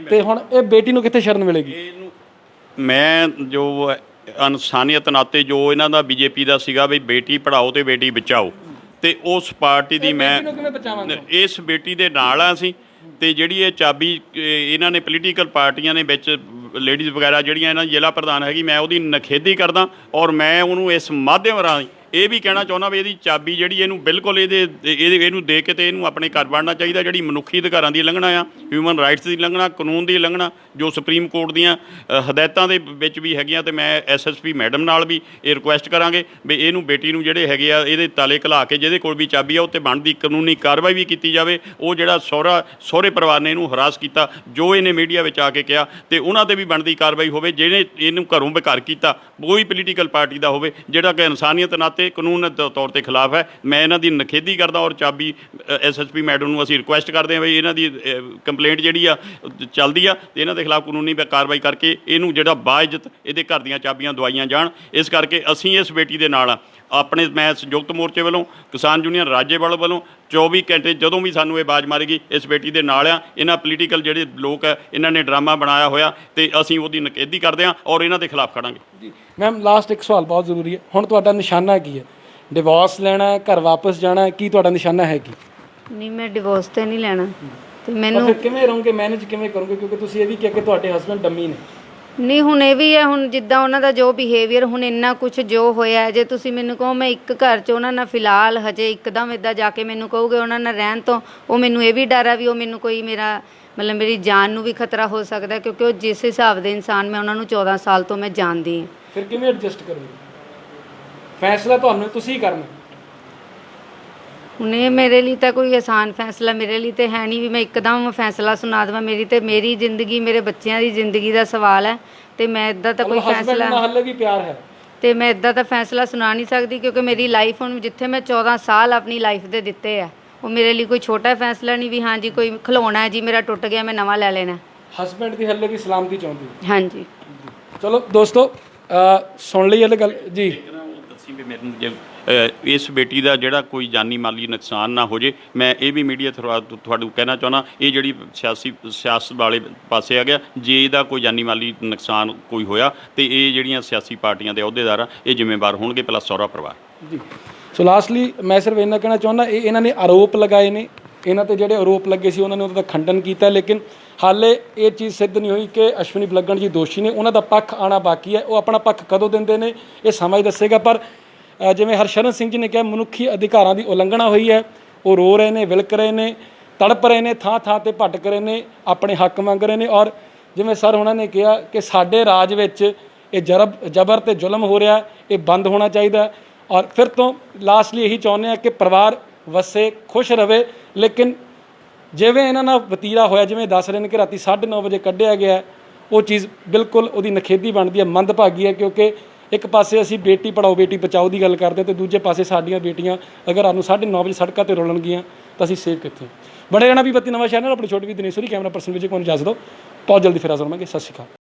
ਤੇ ਹੁਣ ਇਹ ਬੇਟੀ ਨੂੰ ਕਿੱਥੇ ਸ਼ਰਨ ਮਿਲੇਗੀ? ਮੈਂ ਜੋ ਇਨਸਾਨੀਅਤ ਨਾਤੇ ਜੋ ਇਹਨਾਂ ਦਾ ਬੀਜੇਪੀ ਦਾ ਸੀਗਾ ਵੀ ਬੇਟੀ ਪੜ੍ਹਾਓ ਤੇ ਬੇਟੀ ਬਚਾਓ, ਤੇ ਉਸ ਪਾਰਟੀ ਦੀ ਮੈਂ ਇਸ ਬੇਟੀ ਦੇ ਨਾਲ ਆ ਅਸੀਂ। ਤੇ ਜਿਹੜੀ ਇਹ ਚਾਬੀ ਇਹਨਾਂ ਨੇ ਪੋਲੀਟੀਕਲ ਪਾਰਟੀਆਂ ਨੇ ਵਿੱਚ ਲੇਡੀਜ਼ ਵਗੈਰਾ ਜਿਹੜੀਆਂ ਇਹਨਾਂ ਦੀ ਜ਼ਿਲ੍ਹਾ ਪ੍ਰਧਾਨ ਹੈਗੀ, ਮੈਂ ਉਹਦੀ ਨਿਖੇਧੀ ਕਰਦਾ। ਔਰ ਮੈਂ ਉਹਨੂੰ ਇਸ ਮਾਧਿਅਮ ਰਾਹੀਂ ਇਹ ਵੀ ਕਹਿਣਾ ਚਾਹੁੰਦਾ ਵੀ ਇਹਦੀ ਚਾਬੀ ਜਿਹੜੀ ਇਹਨੂੰ ਬਿਲਕੁਲ ਇਹਨੂੰ ਦੇ ਕੇ ਤੇ ਇਹਨੂੰ ਆਪਣੇ ਘਰ ਵੜਨਾ ਚਾਹੀਦਾ। ਜਿਹੜੀ ਮਨੁੱਖੀ ਅਧਿਕਾਰਾਂ ਦੀ ਲੰਘਣਾ ਆ, ਹਿਊਮਨ ਰਾਈਟਸ ਦੀ ਲੰਘਣਾ, ਕਾਨੂੰਨ ਦੀ ਲੰਘਣਾ, ਜੋ ਸੁਪਰੀਮ ਕੋਰਟ ਦੀਆਂ ਹਦਾਇਤਾਂ ਦੇ ਵਿੱਚ ਵੀ ਹੈਗੀਆਂ। ਤੇ ਮੈਂ SSP ਮੈਡਮ ਨਾਲ ਵੀ ਇਹ ਰਿਕੁਐਸਟ ਕਰਾਂਗੇ ਵੀ ਇਹਨੂੰ ਬੇਟੀ ਨੂੰ ਜਿਹੜੇ ਹੈਗੇ ਆ ਇਹਦੇ ਤਾਲੇ ਘਲਾ ਕੇ ਜਿਹਦੇ ਕੋਲ ਵੀ ਚਾਬੀ ਆ ਉੱਤੇ ਬਣਦੀ ਕਾਨੂੰਨੀ ਕਾਰਵਾਈ ਵੀ ਕੀਤੀ ਜਾਵੇ। ਉਹ ਜਿਹੜਾ ਸਹੁਰੇ ਪਰਿਵਾਰ ਨੇ ਇਹਨੂੰ ਹਰਾਸ ਕੀਤਾ, ਜੋ ਇਹਨੇ ਮੀਡੀਆ ਵਿੱਚ ਆ ਕੇ ਕਿਹਾ, ਤੇ ਉਹਨਾਂ 'ਤੇ ਵੀ ਬਣਦੀ ਕਾਰਵਾਈ ਹੋਵੇ। ਜਿਹਨੇ ਇਹਨੂੰ ਘਰੋਂ ਬੇਘਰ ਕੀਤਾ, ਕੋਈ ਪੋਲੀਟੀਕਲ ਪਾਰਟੀ ਦਾ ਹੋਵੇ, ਜਿਹੜਾ ਕਿ ਇਨਸਾਨੀਅਤ ਨਾਤੇ ਕਾਨੂੰਨ ਦੇ ਤੌਰ ਤੇ ਖਿਲਾਫ ਹੈ। ਮੈਂ ਇਹਨਾਂ ਦੀ ਨਿਖੇਧੀ ਕਰਦਾ। ਔਰ ਚਾਬੀ SSP ਮੈਡਮ ਨੂੰ ਅਸੀਂ ਰਿਕੁਐਸਟ ਕਰਦੇ ਹਾਂ ਵੀ ਇਹਨਾਂ ਦੀ ਕੰਪਲੇਂਟ ਜਿਹੜੀ ਆ ਚੱਲਦੀ ਆ ਤੇ ਇਹਨਾਂ ਦੇ ਖਿਲਾਫ ਕਾਨੂੰਨੀ ਕਾਰਵਾਈ ਕਰਕੇ ਇਹਨੂੰ ਜਿਹੜਾ ਬਾਇਜ਼ਤ ਇਹਦੇ ਘਰ ਦੀਆਂ ਚਾਬੀਆਂ ਦਵਾਈਆਂ ਜਾਣ। ਇਸ ਕਰਕੇ ਅਸੀਂ ਇਸ ਬੇਟੀ ਦੇ ਨਾਲ ਆ। ਆਪਣੇ ਮੈਂ ਸੰਯੁਕਤ ਮੋਰਚੇ ਵੱਲੋਂ, ਕਿਸਾਨ ਯੂਨੀਅਨ ਰਾਜੇਵਾਲ ਵੱਲੋਂ 24 ਘੰਟੇ ਜਦੋਂ ਵੀ ਸਾਨੂੰ ਇਹ ਆਵਾਜ਼ ਮਾਰੇਗੀ ਇਸ ਬੇਟੀ ਦੇ ਨਾਲ ਆ। ਇਹਨਾਂ ਪੋਲੀਟੀਕਲ ਜਿਹੜੇ ਲੋਕ ਹੈ ਇਹਨਾਂ ਨੇ ਡਰਾਮਾ ਬਣਾਇਆ ਹੋਇਆ ਤੇ ਅਸੀਂ ਉਹਦੀ ਨਿਖੇਧੀ ਕਰਦੇ ਹਾਂ ਔਰ ਇਹਨਾਂ ਦੇ ਖਿਲਾਫ ਖੜਾਂਗੇ ਜੀ। ਮੈਮ ਲਾਸਟ ਇੱਕ ਸਵਾਲ ਬਹੁਤ ਜ਼ਰੂਰੀ ਹੈ, ਹੁਣ ਤੁਹਾਡਾ ਨਿਸ਼ਾਨਾ ਕੀ ਹੈ? ਡਿਵੋਰਸ ਲੈਣਾ ਹੈ, ਘਰ ਵਾਪਸ ਜਾਣਾ ਹੈ, ਕੀ ਤੁਹਾਡਾ ਨਿਸ਼ਾਨਾ ਹੈ? ਕੀ ਨਹੀਂ, ਮੈਂ ਡਿਵੋਰਸ ਤੇ ਨਹੀਂ ਲੈਣਾ। ਤੇ ਫਿਰ ਮੈਨੂੰ ਕਿਵੇਂ ਰਹੋਗੇ, ਮੈਨੇਜ ਕਿਵੇਂ ਕਰੋਗੇ? ਕਿਉਂਕਿ ਤੁਸੀਂ ਇਹ ਵੀ ਕਿਹਾ ਕਿ ਤੁਹਾਡੇ ਹਸਬੈਂਡ ਡੰਮੀ ਨੇ। ਨਹੀਂ, ਹੁਣ ਇਹ ਵੀ ਹੈ, ਹੁਣ ਜਿੱਦਾਂ ਉਹਨਾਂ ਦਾ ਜੋ ਬਿਹੇਵੀਅਰ, ਹੁਣ ਇੰਨਾ ਕੁਝ ਜੋ ਹੋਇਆ, ਜੇ ਤੁਸੀਂ ਮੈਨੂੰ ਕਹੋ ਮੈਂ ਇੱਕ ਘਰ 'ਚ ਉਹਨਾਂ ਨਾਲ ਫਿਲਹਾਲ ਹਜੇ ਇੱਕਦਮ ਇੱਦਾਂ ਜਾ ਕੇ ਮੈਨੂੰ ਕਹੋਗੇ ਉਹਨਾਂ ਨਾਲ ਰਹਿਣ ਤੋਂ, ਉਹ ਮੈਨੂੰ ਇਹ ਵੀ ਡਰ ਆ ਵੀ ਉਹ ਮੈਨੂੰ ਕੋਈ ਮੇਰਾ ਮਤਲਬ ਮੇਰੀ ਜਾਨ ਨੂੰ ਵੀ ਖਤਰਾ ਹੋ ਸਕਦਾ, ਕਿਉਂਕਿ ਉਹ ਜਿਸ ਹਿਸਾਬ ਦੇ ਇਨਸਾਨ, ਮੈਂ ਉਹਨਾਂ ਨੂੰ 14 ਸਾਲ ਤੋਂ ਮੈਂ ਜਾਣਦੀ ਹਾਂ। ਫਿਰ ਕਿਵੇਂ ਐਡਜਸਟ ਕਰੋਗੇ? ਫੈਸਲਾ ਤੁਹਾਨੂੰ ਤੁਸੀਂ ਕਰਨਾ। ਹੁਣ ਇਹ ਮੇਰੇ ਲਈ ਤਾਂ ਕੋਈ ਆਸਾਨ ਫੈਸਲਾ ਮੇਰੇ ਲਈ ਤੇ ਹੈ ਨਹੀਂ ਵੀ ਮੈਂ ਇੱਕਦਮ ਫੈਸਲਾ ਸੁਣਾ ਦੇਵਾਂ। ਮੇਰੀ ਜ਼ਿੰਦਗੀ, ਮੇਰੇ ਬੱਚਿਆਂ ਦੀ ਜ਼ਿੰਦਗੀ ਦਾ ਸਵਾਲ ਹੈ ਤੇ ਮੈਂ ਇੱਦਾਂ ਤਾਂ ਕੋਈ ਫੈਸਲਾ, ਹਾਲੇ ਵੀ ਪਿਆਰ ਹੈ ਤੇ ਮੈਂ ਇੱਦਾਂ ਤਾਂ ਫੈਸਲਾ ਸੁਣਾ ਨਹੀਂ ਸਕਦੀ, ਕਿਉਂਕਿ ਮੇਰੀ ਲਾਈਫ ਹੁਣ ਜਿੱਥੇ ਮੈਂ 14 ਸਾਲ ਆਪਣੀ ਲਾਈਫ ਦੇ ਦਿੱਤੇ ਆ, ਉਹ ਮੇਰੇ ਲਈ ਕੋਈ ਛੋਟਾ ਫੈਸਲਾ ਨਹੀਂ ਵੀ ਹਾਂ ਜੀ ਕੋਈ ਖਿਲੌਣਾ ਜੀ ਮੇਰਾ ਟੁੱਟ ਗਿਆ ਮੈਂ ਨਵਾਂ ਲੈ ਲੈਣਾ। ਹਸਬੈਂਡ ਦੀ ਹਾਲੇ ਵੀ ਸਲਾਮਤੀ ਚਾਹੁੰਦੀ। ਹਾਂਜੀ, ਚਲੋ ਦੋਸਤੋ, ਸੁਣ ਲਈ ਇਹ ਗੱਲ ਜੀ। ਦੱਸੀ ਵੀ ਮੈਨੂੰ ਜੇ ਇਸ ਬੇਟੀ ਦਾ ਜਿਹੜਾ ਕੋਈ ਜਾਨੀ ਮਾਲੀ ਨੁਕਸਾਨ ਨਾ ਹੋ ਜੇ। ਮੈਂ ਇਹ ਵੀ ਮੀਡੀਆ ਤੁਹਾਨੂੰ ਕਹਿਣਾ ਚਾਹੁੰਦਾ, ਇਹ ਜਿਹੜੀ ਸਿਆਸਤ ਵਾਲੇ ਪਾਸੇ ਆ ਗਿਆ, ਜੇ ਇਹਦਾ ਕੋਈ ਜਾਨੀ ਮਾਲੀ ਨੁਕਸਾਨ ਕੋਈ ਹੋਇਆ ਤੇ ਇਹ ਜਿਹੜੀਆਂ ਸਿਆਸੀ ਪਾਰਟੀਆਂ ਦੇ ਅਹੁਦੇਦਾਰ ਆ ਇਹ ਜ਼ਿੰਮੇਵਾਰ ਹੋਣਗੇ, ਪਲੱਸ ਸਹੁਰਾ ਪਰਿਵਾਰ ਜੀ। ਸੋ ਲਾਸਟਲੀ ਮੈਂ ਸਿਰਫ ਇੰਨਾ ਕਹਿਣਾ ਚਾਹੁੰਦਾ, ਇਹਨਾਂ ਨੇ ਆਰੋਪ ਲਗਾਏ ਨੇ, ਇਹਨਾਂ ਤੇ ਜਿਹੜੇ ਆਰੋਪ ਲੱਗੇ ਸੀ ਉਹਨਾਂ ਨੇ ਉਹਦਾ ਖੰਡਨ ਕੀਤਾ, ਲੇਕਿਨ ਹਾਲੇ ਇਹ ਚੀਜ਼ ਸਿੱਧ ਨਹੀਂ ਹੋਈ ਕਿ ਅਸ਼ਵਨੀ ਬਲਗਣ ਜੀ ਦੋਸ਼ੀ ਨੇ। ਉਹਨਾਂ ਦਾ ਪੱਖ ਆਉਣਾ ਬਾਕੀ ਹੈ। ਉਹ ਆਪਣਾ ਪੱਖ ਕਦੋਂ ਦਿੰਦੇ ਨੇ ਇਹ ਸਮਾਂ ਹੀ ਦੱਸੇਗਾ। ਪਰ ਜਿਵੇਂ ਹਰਸ਼ਰਨ ਸਿੰਘ ਜੀ ਨੇ ਕਿਹਾ, ਮਨੁੱਖੀ ਅਧਿਕਾਰਾਂ ਦੀ ਉਲੰਘਣਾ ਹੋਈ ਹੈ। ਉਹ ਰੋ ਰਹੇ ਨੇ, ਵਿਲਕ ਰਹੇ ਨੇ, ਤੜਪ ਰਹੇ ਨੇ, ਥਾਂ ਥਾਂ 'ਤੇ ਭਟਕ ਰਹੇ ਨੇ, ਆਪਣੇ ਹੱਕ ਮੰਗ ਰਹੇ ਨੇ। ਔਰ ਜਿਵੇਂ ਸਰ ਉਹਨਾਂ ਨੇ ਕਿਹਾ ਕਿ ਸਾਡੇ ਰਾਜ ਵਿੱਚ ਇਹ ਜਬਰ ਤੇ ਜ਼ੁਲਮ ਹੋ ਰਿਹਾ, ਇਹ ਬੰਦ ਹੋਣਾ ਚਾਹੀਦਾ। ਔਰ ਫਿਰ ਤੋਂ ਲਾਸਟਲੀ ਇਹੀ ਚਾਹੁੰਦੇ ਹਾਂ ਕਿ ਪਰਿਵਾਰ ਵਸੇ, ਖੁਸ਼ ਰਵੇ। ਲੇਕਿਨ ਜਿਵੇਂ ਇਹਨਾਂ ਨਾਲ ਵਤੀਰਾ ਹੋਇਆ, ਜਿਵੇਂ ਦੱਸ ਰਹੇ ਨੇ ਕਿ ਰਾਤੀ 9:30 ਵਜੇ ਕੱਢਿਆ ਗਿਆ, ਉਹ ਚੀਜ਼ ਬਿਲਕੁਲ ਉਹਦੀ ਨਿਖੇਧੀ ਬਣਦੀ ਹੈ, ਮੰਦਭਾਗੀ ਹੈ। ਕਿਉਂਕਿ ਇੱਕ ਪਾਸੇ ਅਸੀਂ ਬੇਟੀ ਪੜਾਓ ਬੇਟੀ ਬਚਾਓ ਦੀ ਗੱਲ ਕਰਦੇ ਹਾਂ ਤੇ ਦੂਜੇ ਪਾਸੇ ਸਾਡੀਆਂ ਬੇਟੀਆਂ ਅਗਰ ਸਾਨੂੰ 9:30 ਵਜੇ ਸੜਕਾਂ 'ਤੇ ਰੁਲਣਗੀਆਂ ਤਾਂ ਅਸੀਂ ਸੇਫ ਕਿੱਥੇ? ਬਣੇ ਰਹਿਣਾ ਵੀ ਬੱਤੀ ਨਵਾਂ ਸ਼ਹਿਰ ਨਾਲ। ਆਪਣੀ ਛੋਟੀ ਵੀ ਦਿਨੇਸ਼ਵਰੀ, ਕੈਮਰਾ ਪਰਸਨ ਵਿਜੇ ਕੋਲ ਇਜਾਜ਼ਤ ਦਿਓ। ਬਹੁਤ ਜਲਦੀ ਫਿਰ ਹਾਜ਼ਰ ਹੋਵਾਂਗੇ। ਸਤਿ ਸ਼੍ਰੀ ਅਕਾਲ।